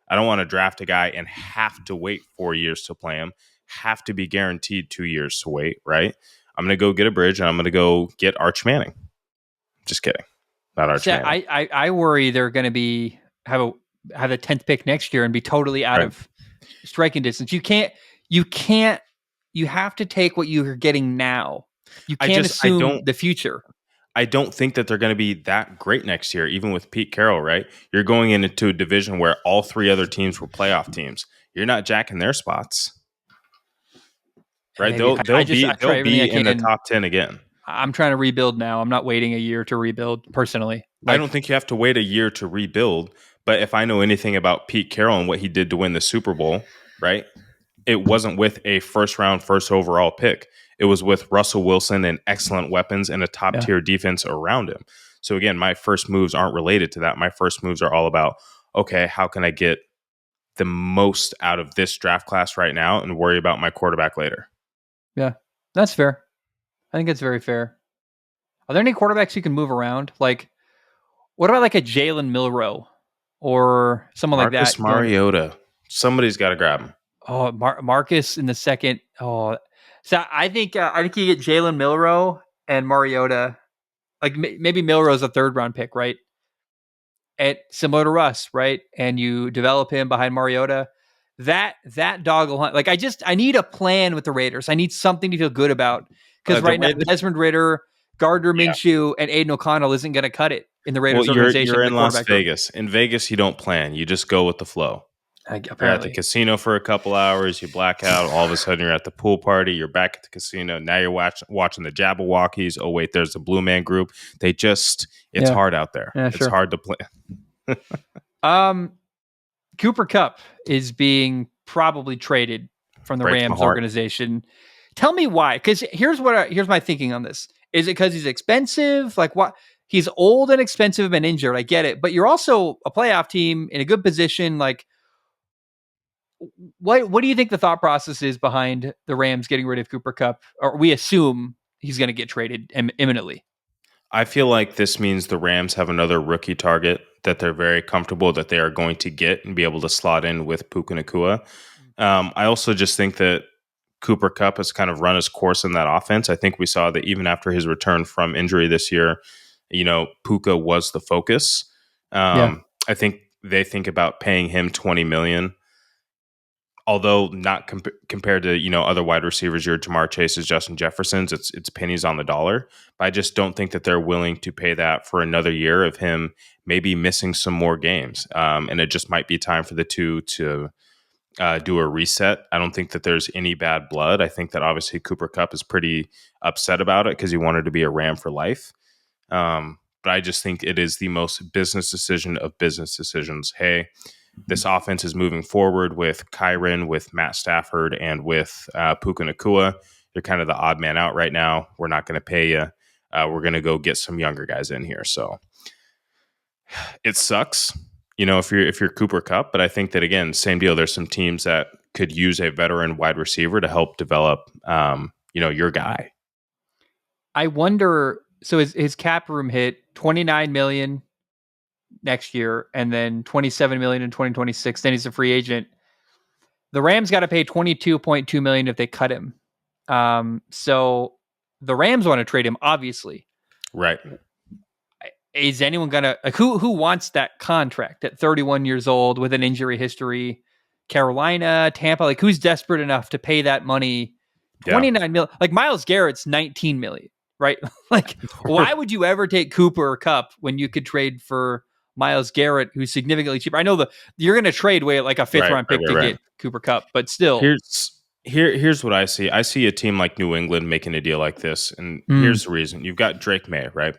I don't want to draft a guy and have to wait 4 years to play him. Have to be guaranteed 2 years to wait, right? I'm going to go get a bridge, and I'm going to go get Arch Manning. Just kidding. Not Arch Manning. I worry they're going to have the 10th pick next year and be totally out of striking distance. You have to take what you're getting now. You can't assume the future. I don't think that they're going to be that great next year, even with Pete Carroll, right? You're going into a division where all 3 other teams were playoff teams. You're not jacking their spots. Right, they'll be in the top 10 again. I'm trying to rebuild now. I'm not waiting a year to rebuild personally. I don't think you have to wait a year to rebuild. But if I know anything about Pete Carroll and what he did to win the Super Bowl, right? It wasn't with a first round, first overall pick. It was with Russell Wilson and excellent weapons and a top tier defense around him. So again, my first moves aren't related to that. My first moves are all about, okay, how can I get the most out of this draft class right now and worry about my quarterback later? Yeah, that's fair. I think it's very fair. Are there any quarterbacks you can move around? Like, what about like a Jalen Milroe or someone like Marcus that? Mariota. Somebody's got to grab him. Oh, Marcus in the second. Oh, so I think you get Jalen Milroe and Mariota. Like maybe Milroe's a third round pick, right? And similar to Russ, right? And you develop him behind Mariota. That dog will hunt. Like I need a plan with the Raiders. I need something to feel good about because right now Desmond Ridder, Gardner Minshew, and Aiden O'Connell isn't going to cut it in the Raiders organization. You're in Las Vegas. In Vegas, you don't plan. You just go with the flow. Apparently. You're at the casino for a couple hours. You black out. All of a sudden, you're at the pool party. You're back at the casino. Now you're watching the Jabberwockies. Oh, wait, there's the Blue Man Group. It's hard out there. Yeah, it's hard to plan. Cooper Kupp is being probably traded from the Rams organization. Tell me why. Because here's my thinking on this. Is it because he's expensive? Like what? He's old and expensive and injured. I get it. But you're also a playoff team in a good position. Like, what do you think the thought process is behind the Rams getting rid of Cooper Kupp? Or we assume he's going to get traded imminently. I feel like this means the Rams have another rookie target that they're very comfortable that they are going to get and be able to slot in with Puka Nacua. I also just think that Cooper Kupp has kind of run his course in that offense. I think we saw that even after his return from injury this year, Puka was the focus. I think they think about paying him $20 million. Although not compared to other wide receivers, your Jamar Chases, Justin Jeffersons, it's pennies on the dollar. But I just don't think that they're willing to pay that for another year of him maybe missing some more games. And it just might be time for the two to do a reset. I don't think that there's any bad blood. I think that obviously Cooper Kupp is pretty upset about it because he wanted to be a Ram for life. But I just think it is the most business decision of business decisions. Hey, this offense is moving forward with Kyren, with Matt Stafford, and with Puka Nacua. You're kind of the odd man out right now. We're not going to pay you. We're going to go get some younger guys in here. So it sucks, if you're Cooper Kupp. But I think that, again, same deal. There's some teams that could use a veteran wide receiver to help develop, your guy. I wonder. So his cap room hit $29 million next year, and then $27 million in 2026. Then he's a free agent. The Rams got to pay $22.2 million if they cut him. So the Rams want to trade him, obviously. Right. Is anyone gonna who wants that contract at 31 years old with an injury history? Carolina, Tampa, like who's desperate enough to pay that money? 29 million. Like Myles Garrett's 19 million, right? Like why would you ever take Cooper or Kupp when you could trade for Myles Garrett, who's significantly cheaper? I know you're going to trade way like a fifth round pick to get Cooper Kupp, but still. Here's what I see. I see a team like New England making a deal like this, and here's the reason. You've got Drake May, right?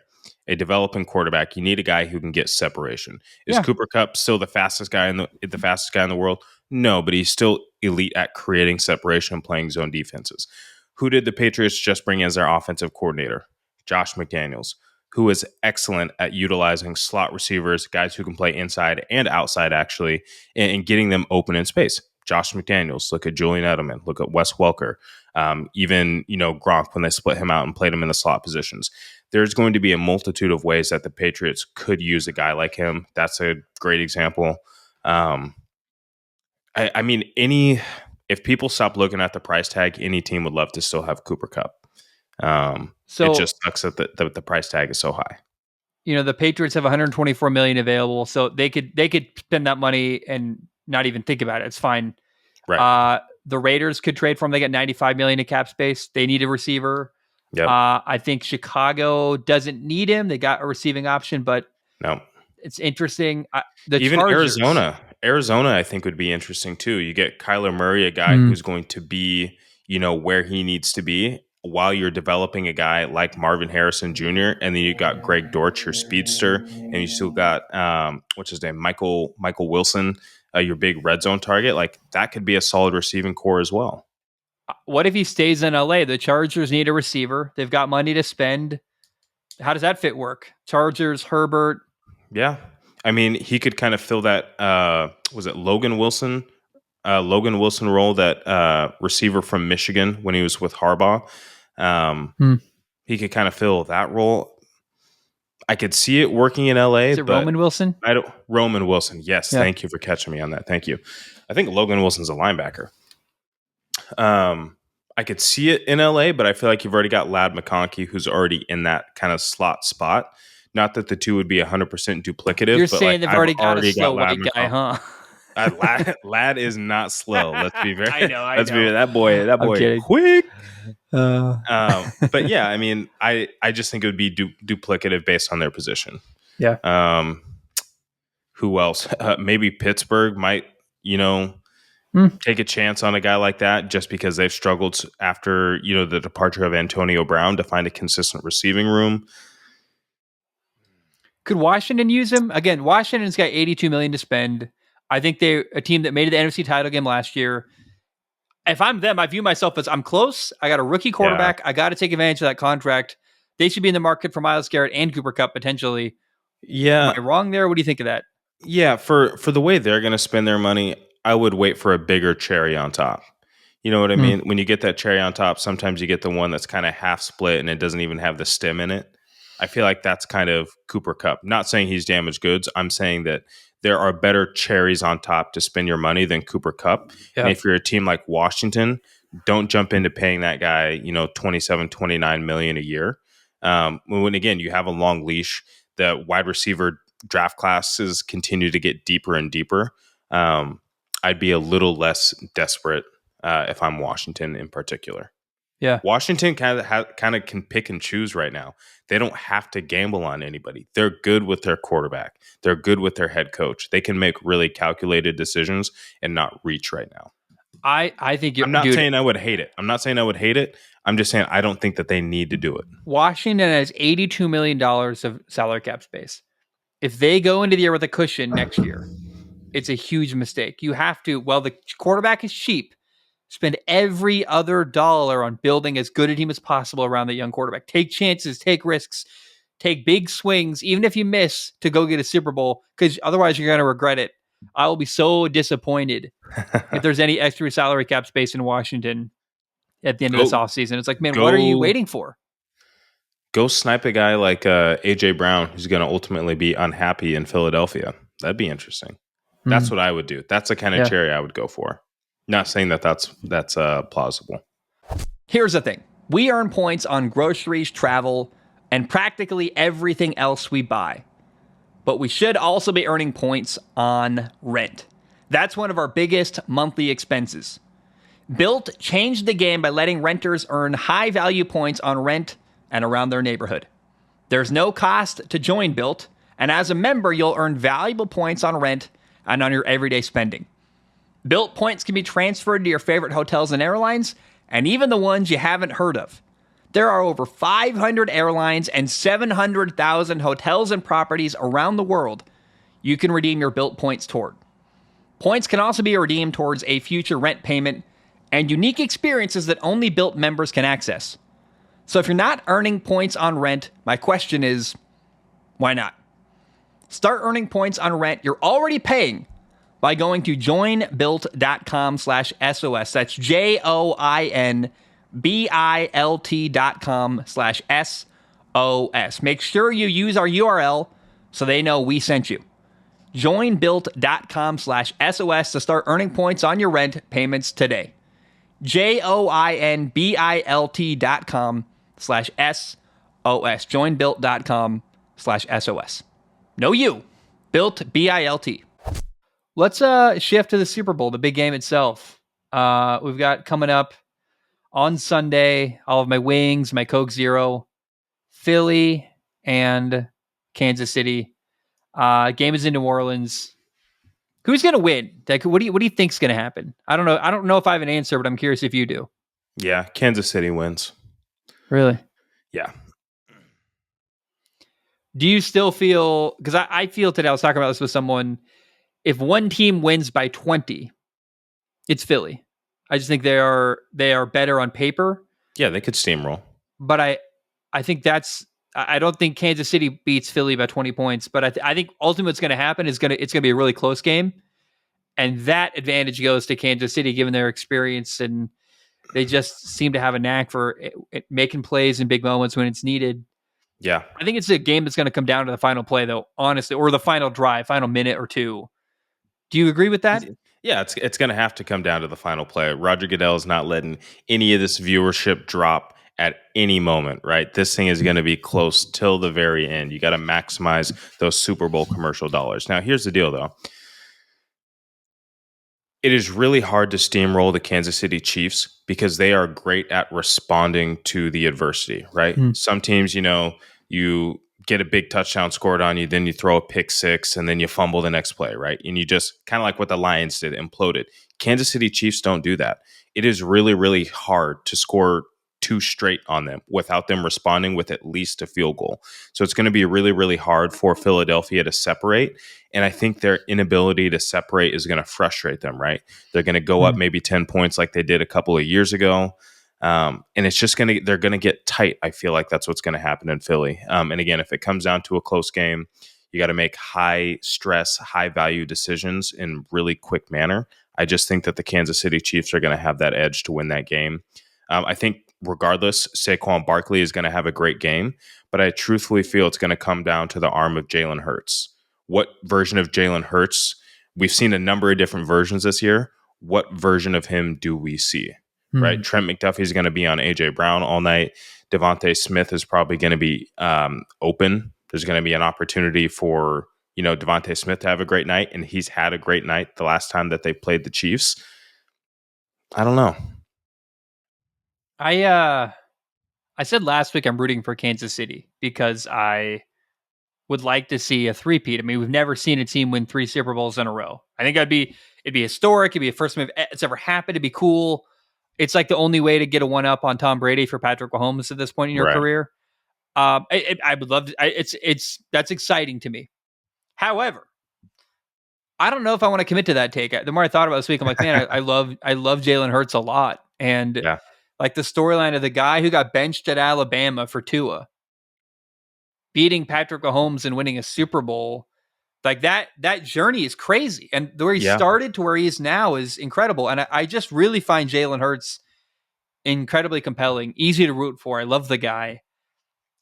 A developing quarterback. You need a guy who can get separation. Is Cooper Kupp still the fastest guy in the world? No, but he's still elite at creating separation and playing zone defenses. Who did the Patriots just bring as their offensive coordinator? Josh McDaniels, who is excellent at utilizing slot receivers, guys who can play inside and outside, actually, and getting them open in space. Josh McDaniels, look at Julian Edelman, look at Wes Welker, even Gronk when they split him out and played him in the slot positions. There's going to be a multitude of ways that the Patriots could use a guy like him. That's a great example. If people stop looking at the price tag, any team would love to still have Cooper Kupp. So it just sucks that the price tag is so high. The Patriots have 124 million available, so they could spend that money and not even think about it. It's fine. Right. The Raiders could trade for him. They got 95 million in cap space. They need a receiver. Yep. I think Chicago doesn't need him. They got a receiving option, but no, it's interesting. Even Chargers. Arizona, I think would be interesting too. You get Kyler Murray, a guy who's going to be, where he needs to be. while you're developing a guy like Marvin Harrison Jr. and then you got Greg Dortch, your speedster, and you still got what's his name, Michael Wilson, your big red zone target. Like that could be a solid receiving core as well. What if he stays in LA? The Chargers need a receiver. They've got money to spend. How does that fit work? Chargers, Herbert. Yeah. I mean, he could kind of fill that was it Logan Wilson role, that receiver from Michigan when he was with Harbaugh. He could kind of fill that role. I could see it working in LA. Is it Roman Wilson? Roman Wilson. Yes. Yeah. Thank you for catching me on that. Thank you. I think Logan Wilson's a linebacker. I could see it in LA, but I feel like you've already got Ladd McConkey, who's already in that kind of slot spot. Not that the two would be 100% duplicative. You're saying they've already got a slow white guy, huh? Lad is not slow. Let's be very. I know. That boy, quick. But yeah, I mean, I just think it would be duplicative based on their position. Yeah. Who else? Maybe Pittsburgh might, take a chance on a guy like that just because they've struggled after, the departure of Antonio Brown to find a consistent receiving room. Could Washington use him? Again, Washington's got $82 million to spend. I think they're a team that made it the NFC title game last year. If I'm them, I view myself as I'm close. I got a rookie quarterback. Yeah. I got to take advantage of that contract. They should be in the market for Myles Garrett and Cooper Kupp potentially. Yeah. Am I wrong there? What do you think of that? Yeah, for the way they're going to spend their money, I would wait for a bigger cherry on top. You know what I mean? When you get that cherry on top, sometimes you get the one that's kind of half split and it doesn't even have the stem in it. I feel like that's kind of Cooper Kupp. Not saying he's damaged goods. I'm saying that there are better cherries on top to spend your money than Cooper Kupp. Yeah. And if you're a team like Washington, don't jump into paying that guy, 27, 29 million a year. When again, you have a long leash, the wide receiver draft classes continue to get deeper and deeper. I'd be a little less desperate if I'm Washington in particular. Yeah, Washington kind of can pick and choose right now. They don't have to gamble on anybody. They're good with their quarterback. They're good with their head coach. They can make really calculated decisions and not reach right now. I think you're. I'm not saying I would hate it. I'm just saying I don't think that they need to do it. Washington has $82 million of salary cap space. If they go into the year with a cushion next year, it's a huge mistake. You have to. Well, the quarterback is cheap. Spend every other dollar on building as good a team as possible around the young quarterback. Take chances, take risks, take big swings, even if you miss, to go get a Super Bowl, because otherwise you're going to regret it. I will be so disappointed if there's any extra salary cap space in Washington at the end of this offseason. It's like, man, what are you waiting for? Go snipe a guy like A.J. Brown, who's going to ultimately be unhappy in Philadelphia. That'd be interesting. That's what I would do. That's the kind of cherry I would go for. Not saying that's plausible. Here's the thing. We earn points on groceries, travel, and practically everything else we buy. But we should also be earning points on rent. That's one of our biggest monthly expenses. Built changed the game by letting renters earn high-value points on rent and around their neighborhood. There's no cost to join Built, and as a member, you'll earn valuable points on rent and on your everyday spending. Built points can be transferred to your favorite hotels and airlines, and even the ones you haven't heard of. There are over 500 airlines and 700,000 hotels and properties around the world you can redeem your Built points toward. Points can also be redeemed towards a future rent payment and unique experiences that only Built members can access. So if you're not earning points on rent, my question is, why not? Start earning points on rent you're already paying by going to joinbuilt.com/SOS. That's joinbilt.com/SOS. Make sure you use our URL so they know we sent you. Joinbuilt.com/SOS to start earning points on your rent payments today. joinbilt.com/SOS. Joinbuilt.com/SOS. No you. Built, B-I-L-T. Let's shift to the Super Bowl, the big game itself. We've got coming up on Sunday, all of my wings, my Coke Zero, Philly and Kansas City. Game is in New Orleans. Who's going to win? Like, what do you think is going to happen? I don't know. I don't know if I have an answer, but I'm curious if you do. Yeah, Kansas City wins. Really? Yeah. Do you still feel, because I feel today, I was talking about this with someone, if one team wins by 20, it's Philly. I just think they are better on paper, Yeah, they could steamroll. but I think I don't think Kansas City beats Philly by 20 points, but I think ultimately what's going to happen is it's going to be a really close game, and that advantage goes to Kansas City given their experience, and they just seem to have a knack for making plays in big moments when it's needed. Yeah. I think it's a game that's going to come down to the final play, though, honestly, or the final drive, final minute or two. Do you agree with that? Yeah, it's going to have to come down to the final play. Roger Goodell is not letting any of this viewership drop at any moment, right? This thing is going to be close till the very end. You got to maximize those Super Bowl commercial dollars. Now, here's the deal, though. It is really hard to steamroll the Kansas City Chiefs because they are great at responding to the adversity, right? Some teams, you get a big touchdown scored on you, then you throw a pick six, and then you fumble the next play, right? And you just kind of like what the Lions did, imploded. Kansas City Chiefs don't do that. It is really, really hard to score two straight on them without them responding with at least a field goal. So it's going to be really, really hard for Philadelphia to separate. And I think their inability to separate is going to frustrate them, right? They're going to go up maybe 10 points like they did a couple of years ago. And it's just they're going to get tight. I feel like that's what's going to happen in Philly. And again, if it comes down to a close game, you got to make high stress, high value decisions in really quick manner. I just think that the Kansas City Chiefs are going to have that edge to win that game. I think regardless, Saquon Barkley is going to have a great game, but I truthfully feel it's going to come down to the arm of Jalen Hurts. What version of Jalen Hurts? We've seen a number of different versions this year. What version of him do we see? Right? Trent McDuffie is going to be on A.J. Brown all night. Devontae Smith is probably going to be open. There's going to be an opportunity for Devontae Smith to have a great night, and he's had a great night the last time that they played the Chiefs. I don't know. I said last week I'm rooting for Kansas City because I would like to see a three-peat. I mean, we've never seen a team win 3 Super Bowls in a row. I think it'd be historic. It'd be the first time it's ever happened. It'd be cool. It's like the only way to get a one-up on Tom Brady for Patrick Mahomes at this point in your Right. career. I would love to. That's exciting to me. However, I don't know if I want to commit to that take. The more I thought about it this week, I'm like, man, I love Jalen Hurts a lot, and Yeah. like the storyline of the guy who got benched at Alabama for Tua, beating Patrick Mahomes and winning a Super Bowl. Like that journey is crazy. And where he started to where he is now is incredible. And I just really find Jalen Hurts incredibly compelling, easy to root for. I love the guy.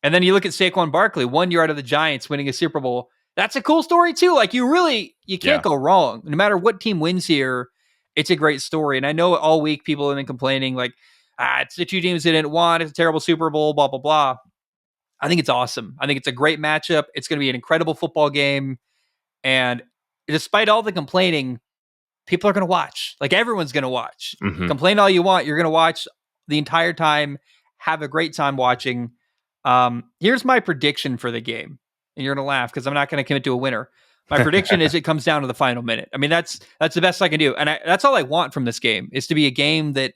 And then you look at Saquon Barkley, 1 year out of the Giants winning a Super Bowl. That's a cool story too. Like you can't go wrong. No matter what team wins here, it's a great story. And I know all week people have been complaining like, it's the two teams they didn't want. It's a terrible Super Bowl, blah, blah, blah. I think it's awesome. I think it's a great matchup. It's going to be an incredible football game. And despite all the complaining, people are going to watch. Like everyone's going to watch. Complain all you want. You're going to watch the entire time. Have a great time watching. Here's my prediction for the game. And you're going to laugh because I'm not going to commit to a winner. My prediction is it comes down to the final minute. I mean, that's the best I can do. And that's all I want from this game is to be a game that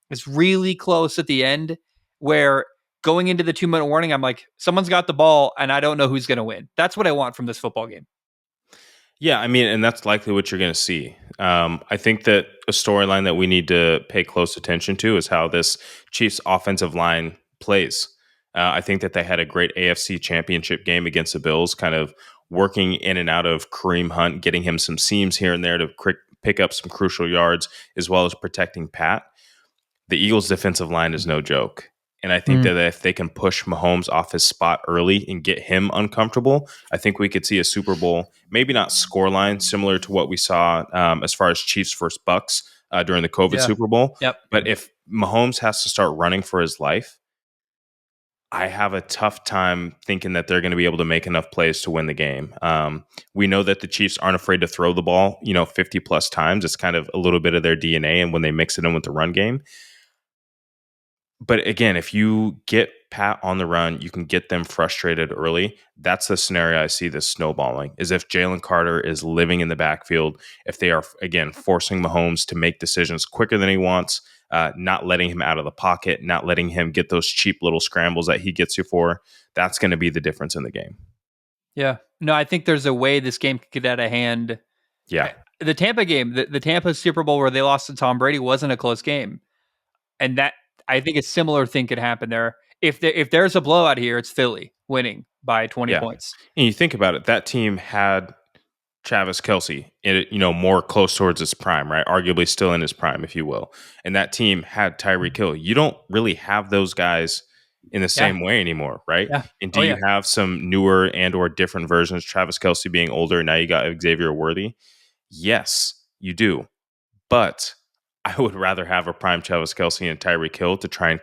is really close at the end where going into the 2-minute warning, I'm like, someone's got the ball and I don't know who's going to win. That's what I want from this football game. Yeah, I mean, and that's likely what you're going to see. I think that a storyline that we need to pay close attention to is how this Chiefs offensive line plays. I think that they had a great AFC championship game against the Bills, kind of working in and out of Kareem Hunt, getting him some seams here and there to pick up some crucial yards, as well as protecting Pat. The Eagles' defensive line is no joke. And I think that if they can push Mahomes off his spot early and get him uncomfortable, I think we could see a Super Bowl, maybe not scoreline, similar to what we saw as far as Chiefs versus Bucks during the COVID Super Bowl. Yep. But if Mahomes has to start running for his life, I have a tough time thinking that they're going to be able to make enough plays to win the game. We know that the Chiefs aren't afraid to throw the ball, 50 plus times. It's kind of a little bit of their DNA, and when they mix it in with the run game, But again, if you get Pat on the run, you can get them frustrated early. That's the scenario I see this snowballing, is if Jalen Carter is living in the backfield, if they are, again, forcing Mahomes to make decisions quicker than he wants, not letting him out of the pocket, not letting him get those cheap little scrambles that he gets you for, that's going to be the difference in the game. Yeah. No, I think there's a way this game could get out of hand. Yeah. The Tampa game, the Tampa Super Bowl where they lost to Tom Brady wasn't a close game. And that, I think a similar thing could happen there. If there's a blowout here, it's Philly winning by 20 Yeah. points. And you think about it, that team had Travis Kelce, more close towards his prime, right? Arguably still in his prime, if you will. And that team had Tyreek Hill. You don't really have those guys in the Yeah. same way anymore, right? Yeah. And do Oh, you yeah. have some newer and or different versions? Travis Kelce being older, now you got Xavier Worthy. Yes, you do. But I would rather have a prime Travis Kelce and Tyreek Hill to try and,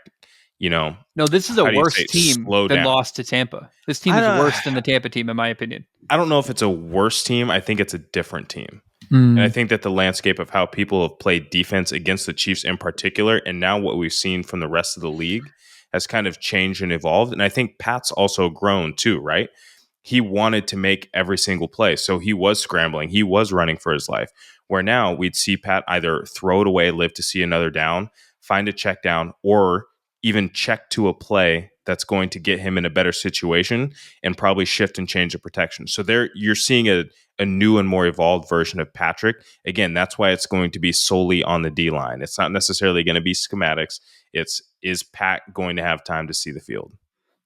No, this is a how do you say, worse team slow than down. lost to Tampa. This team I is don't, worse than the Tampa team, in my opinion. I don't know if it's a worse team. I think it's a different team. And I Mm. think that the landscape of how people have played defense against the Chiefs in particular, and now what we've seen from the rest of the league, has kind of changed and evolved. And I think Pat's also grown too, right? He wanted to make every single play. So he was scrambling, he was running for his life. Where now we'd see Pat either throw it away, live to see another down, find a check down, or even check to a play that's going to get him in a better situation and probably shift and change the protection. So there you're seeing a new and more evolved version of Patrick. Again, that's why it's going to be solely on the D line. It's not necessarily going to be schematics. It's, is Pat going to have time to see the field?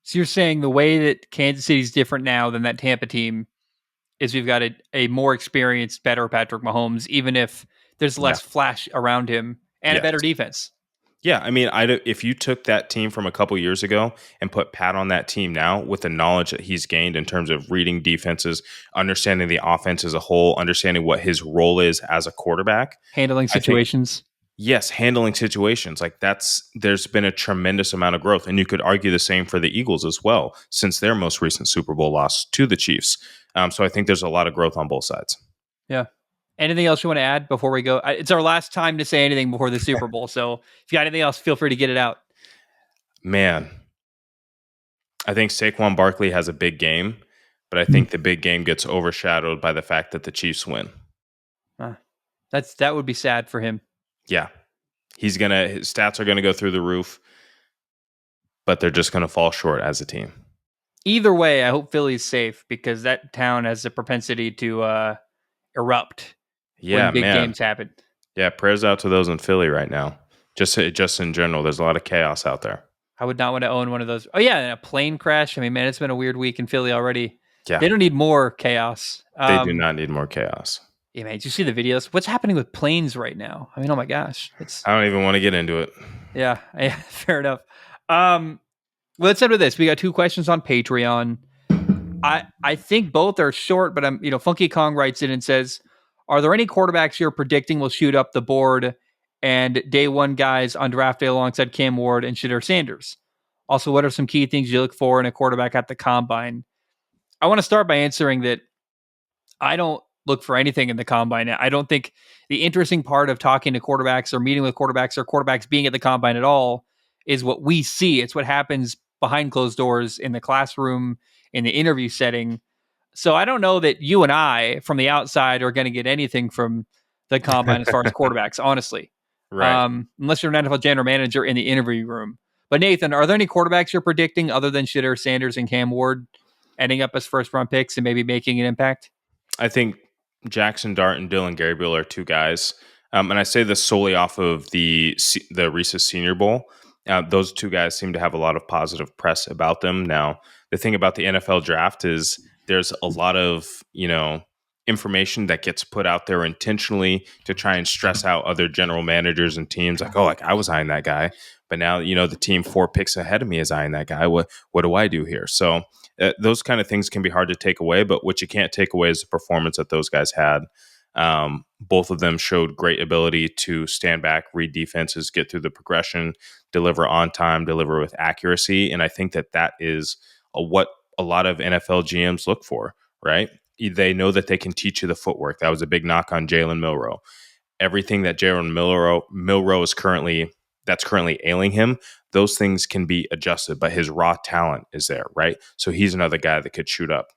So you're saying the way that Kansas City's different now than that Tampa team is we've got a more experienced, better Patrick Mahomes, even if there's Yeah. less flash around him and a Yes. better defense. Yeah, I mean, if you took that team from a couple years ago and put Pat on that team now with the knowledge that he's gained in terms of reading defenses, understanding the offense as a whole, understanding what his role is as a quarterback, Handling I think, situations. yes, handling situations, like there's been a tremendous amount of growth. And you could argue the same for the Eagles as well, since their most recent Super Bowl loss to the Chiefs. So I think there's a lot of growth on both sides. Yeah. Anything else you want to add before we go? It's our last time to say anything before the Super Bowl. So if you got anything else, feel free to get it out. Man, I think Saquon Barkley has a big game, but I think the big game gets overshadowed by the fact that the Chiefs win. That would be sad for him. Yeah. His stats are gonna go through the roof, but they're just gonna fall short as a team. Either way, I hope Philly's safe because that town has a propensity to erupt Yeah, when big man. games happen. Yeah, prayers out to those in Philly right now. Just in general, there's a lot of chaos out there. I would not want to own one of those. Oh yeah, and a plane crash. I mean, man, it's been a weird week in Philly already. Yeah, They don't need more chaos. they do not need more chaos. Yeah, man. Did you see the videos? What's happening with planes right now? I mean, oh my gosh, it's I don't even want to get into it. yeah, fair enough. Well, let's end with this. We got two questions on Patreon. I think both are short, but Funky Kong writes in and says, "Are there any quarterbacks you're predicting will shoot up the board and day one guys on draft day alongside Cam Ward and Shadur Sanders? Also, what are some key things you look for in a quarterback at the combine?" I want to start by answering that I don't look for anything in the combine. I don't think the interesting part of talking to quarterbacks or meeting with quarterbacks or quarterbacks being at the combine at all is what we see. It's what happens behind closed doors in the classroom, in the interview setting. So I don't know that you and I from the outside are going to get anything from the combine as far as quarterbacks, honestly. Right. Unless you're an NFL general manager in the interview room. But Nathan, are there any quarterbacks you're predicting other than Shadur Sanders and Cam Ward ending up as first round picks and maybe making an impact? I think Jackson Dart and Dylan Gabriel are two guys, and I say this solely off of the Reese's Senior Bowl. Those two guys seem to have a lot of positive press about them. Now, the thing about the NFL draft is there's a lot of information that gets put out there intentionally to try and stress out other general managers and teams. Like, oh, like I was eyeing that guy, but now the team 4 picks ahead of me is eyeing that guy. What do I do here? So those kind of things can be hard to take away, but what you can't take away is the performance that those guys had. Both of them showed great ability to stand back, read defenses, get through the progression, deliver on time, deliver with accuracy. And I think that is what a lot of NFL GMs look for, right? They know that they can teach you the footwork. That was a big knock on Jalen Milroe. Everything that Jalen Milroe is currently ailing him, those things can be adjusted, but his raw talent is there, right? So he's another guy that could shoot up.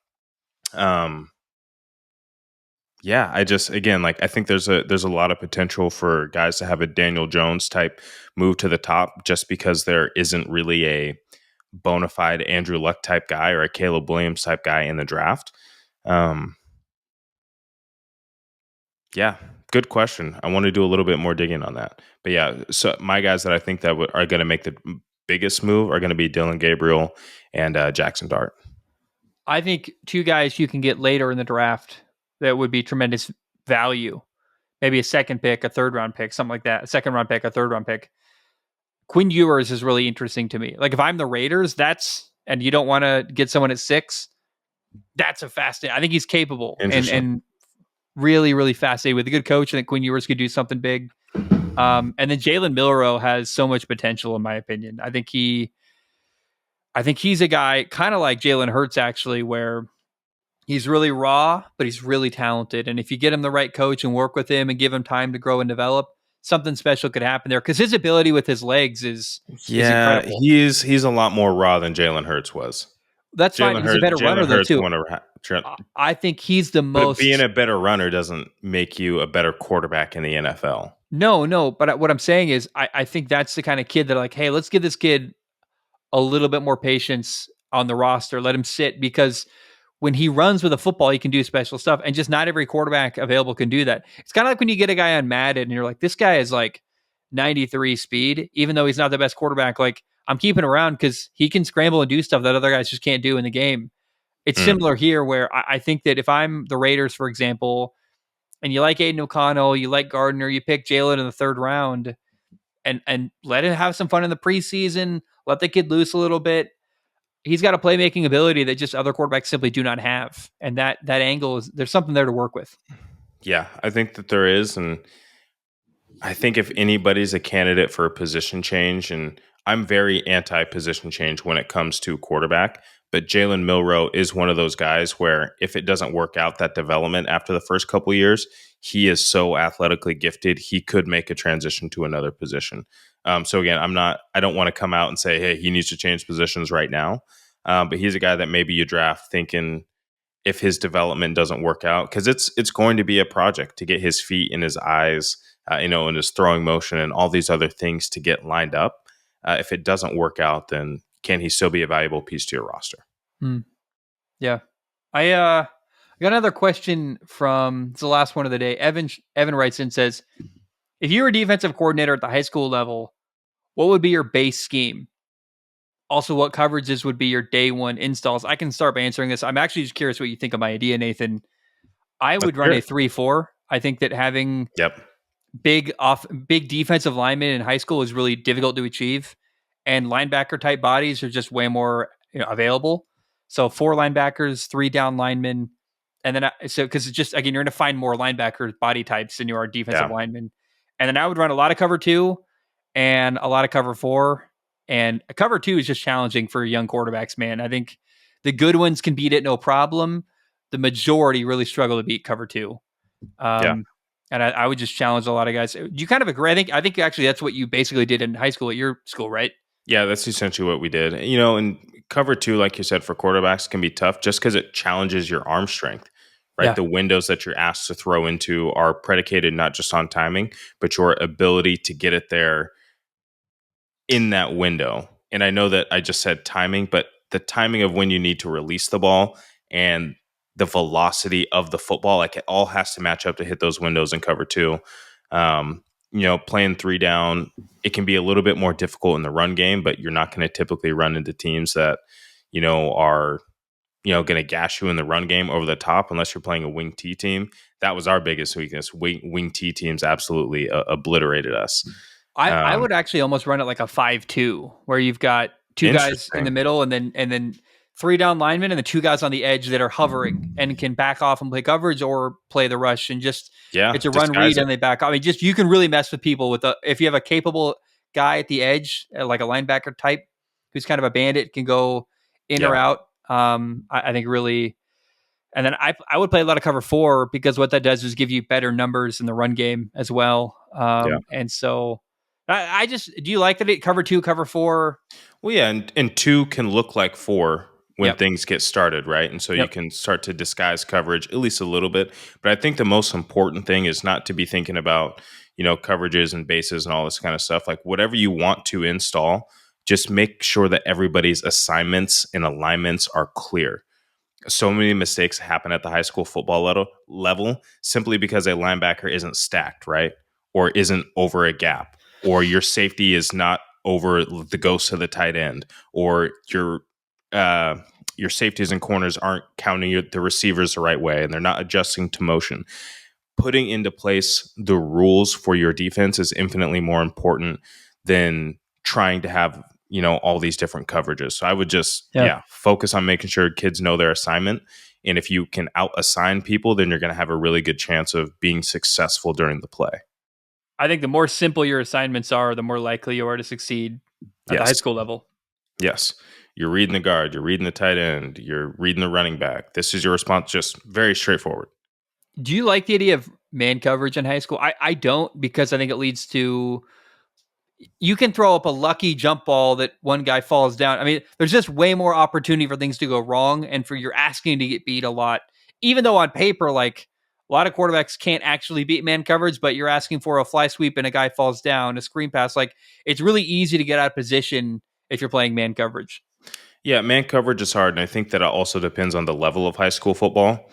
Yeah, I just again like I think there's a lot of potential for guys to have a Daniel Jones type move to the top just because there isn't really a bona fide Andrew Luck type guy or a Caleb Williams type guy in the draft. Um, yeah, good question. I want to do a little bit more digging on that. But yeah, so my guys that I think that are going to make the biggest move are going to be Dylan Gabriel and Jackson Dart. I think two guys you can get later in the draft that would be tremendous value. Maybe a second pick, a third round pick, something like that. A second round pick, a third round pick. Quinn Ewers is really interesting to me. Like if I'm the Raiders, and you don't want to get someone at 6, that's a fascinating. I think he's capable and really, really fascinating with a good coach. I think Quinn Ewers could do something big. And then Jalen Milroe has so much potential, in my opinion. I think he's a guy kind of like Jalen Hurts, actually, where he's really raw, but he's really talented. And if you get him the right coach and work with him and give him time to grow and develop, something special could happen there. Because his ability with his legs is incredible. He's a lot more raw than Jalen Hurts was. That's fine. He's a better runner, though, too. I think he's the most. But being a better runner doesn't make you a better quarterback in the NFL. No. But what I'm saying is, I think that's the kind of kid that, like, hey, let's give this kid a little bit more patience on the roster. Let him sit, because when he runs with a football, he can do special stuff, and just not every quarterback available can do that. It's kind of like when you get a guy on Madden and you're like, this guy is like 93 speed, even though he's not the best quarterback. Like, I'm keeping around because he can scramble and do stuff that other guys just can't do in the game. It's similar here, where I think that if I'm the Raiders, for example, and you like Aiden O'Connell, you like Gardner, you pick Jalen in the 3rd round, and let him have some fun in the preseason, let the kid loose a little bit. He's got a playmaking ability that just other quarterbacks simply do not have. And that angle there's something there to work with. Yeah, I think that there is. And I think if anybody's a candidate for a position change, and I'm very anti-position change when it comes to quarterback, but Jalen Milroe is one of those guys where if it doesn't work out, that development after the first couple of years, he is so athletically gifted, he could make a transition to another position. So again, I don't want to come out and say, hey, he needs to change positions right now. But he's a guy that maybe you draft thinking if his development doesn't work out, because it's going to be a project to get his feet and his eyes, and his throwing motion and all these other things to get lined up. If it doesn't work out, then can he still be a valuable piece to your roster? Yeah. I got another question from, it's the last one of the day. Evan writes in, says, if you were a defensive coordinator at the high school level, what would be your base scheme? Also, what coverages would be your day one installs? I can start by answering this. I'm actually just curious what you think of my idea, Nathan. I would run a 3-4. I think that having big defensive linemen in high school is really difficult to achieve, and linebacker type bodies are just way more available. So 4 linebackers, 3 down linemen, and then because it's just, again, you're going to find more linebacker body types than you are defensive linemen. And then I would run a lot of cover 2 and a lot of cover 4. And a cover 2 is just challenging for young quarterbacks, man. I think the good ones can beat it no problem. The majority really struggle to beat cover 2. And I would just challenge a lot of guys. Do you kind of agree? I think actually that's what you basically did in high school at your school, right? Yeah, that's essentially what we did. And cover 2, like you said, for quarterbacks can be tough just because it challenges your arm strength, right? Yeah. The windows that you're asked to throw into are predicated not just on timing, but your ability to get it there in that window. And I know that I just said timing, but the timing of when you need to release the ball and the velocity of the football, like it all has to match up to hit those windows in cover 2. Playing 3 down, it can be a little bit more difficult in the run game, but you're not going to typically run into teams that, are, going to gash you in the run game over the top unless you're playing a wing T team. That was our biggest weakness. Wing T teams absolutely obliterated us. I would actually almost run it like a 5-2, where you've got 2 guys in the middle and then 3 down linemen and the 2 guys on the edge that are hovering and can back off and play coverage or play the rush, and just it's a run read and they back off. I mean, just you can really mess with people with if you have a capable guy at the edge, like a linebacker type who's kind of a bandit, can go in or out. I think really. And then I would play a lot of cover 4, because what that does is give you better numbers in the run game as well. And so Do you like that it cover 2, cover 4? Well, yeah, and 2 can look like 4 when Yep. things get started, right? And so you Yep. can start to disguise coverage at least a little bit. But I think the most important thing is not to be thinking about, coverages and bases and all this kind of stuff. Like whatever you want to install, just make sure that everybody's assignments and alignments are clear. So many mistakes happen at the high school football level simply because a linebacker isn't stacked, right? Or isn't over a gap, or your safety is not over the ghost of the tight end, or your safeties and corners aren't counting the receivers the right way and they're not adjusting to motion. Putting into place the rules for your defense is infinitely more important than trying to have all these different coverages. So I would just focus on making sure kids know their assignment, and if you can out assign people, then you're going to have a really good chance of being successful during the play. I think the more simple your assignments are, the more likely you are to succeed at the high Yes. school level. Yes. You're reading the guard, you're reading the tight end, you're reading the running back. This is your response. Just very straightforward. Do you like the idea of man coverage in high school? I don't, because I think it leads to, you can throw up a lucky jump ball that one guy falls down. I mean, there's just way more opportunity for things to go wrong and for you're asking to get beat a lot. Even though on paper, like a lot of quarterbacks can't actually beat man coverage, but you're asking for a fly sweep and a guy falls down, a screen pass. Like it's really easy to get out of position if you're playing man coverage. Yeah, man coverage is hard, and I think that it also depends on the level of high school football.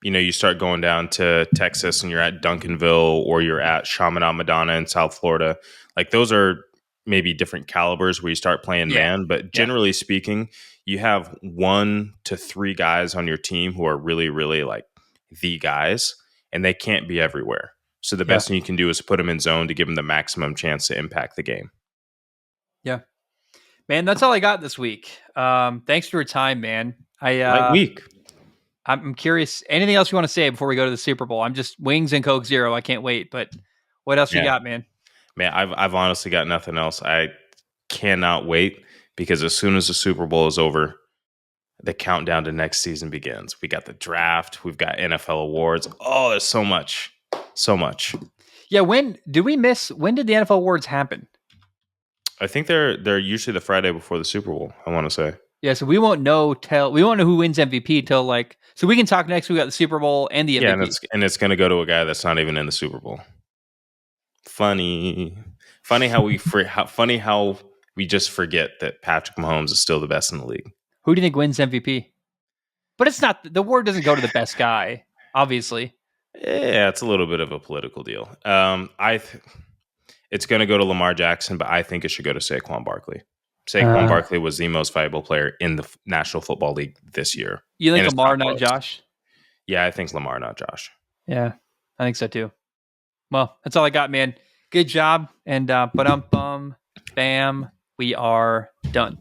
You start going down to Texas and you're at Duncanville or you're at Chaminade Madonna in South Florida. Like those are maybe different calibers where you start playing man, but generally speaking, you have 1 to 3 guys on your team who are really, really like the guys, and they can't be everywhere. So the best thing you can do is put them in zone to give them the maximum chance to impact the game. Yeah. Man, that's all I got this week. Thanks for your time, man. Light week. I'm curious. Anything else you want to say before we go to the Super Bowl? I'm just wings and Coke Zero. I can't wait. But what else you got, man? Man, I've honestly got nothing else. I cannot wait because as soon as the Super Bowl is over, the countdown to next season begins. We got the draft. We've got NFL awards. Oh, there's so much. So much. Yeah, when did the NFL awards happen? I think they're usually the Friday before the Super Bowl, I want to say. Yeah, so we won't know who wins MVP till so we can talk next week about the Super Bowl and the MVP. Yeah, and it's going to go to a guy that's not even in the Super Bowl. Funny how we just forget that Patrick Mahomes is still the best in the league. Who do you think wins MVP? But it's not, the award doesn't go to the best guy, obviously. Yeah, it's a little bit of a political deal. It's going to go to Lamar Jackson, but I think it should go to Saquon Barkley. Saquon Barkley was the most valuable player in the National Football League this year. You think Lamar, not Josh? Yeah, I think Lamar, not Josh. Yeah, I think so too. Well, that's all I got, man. Good job. And bam, we are done.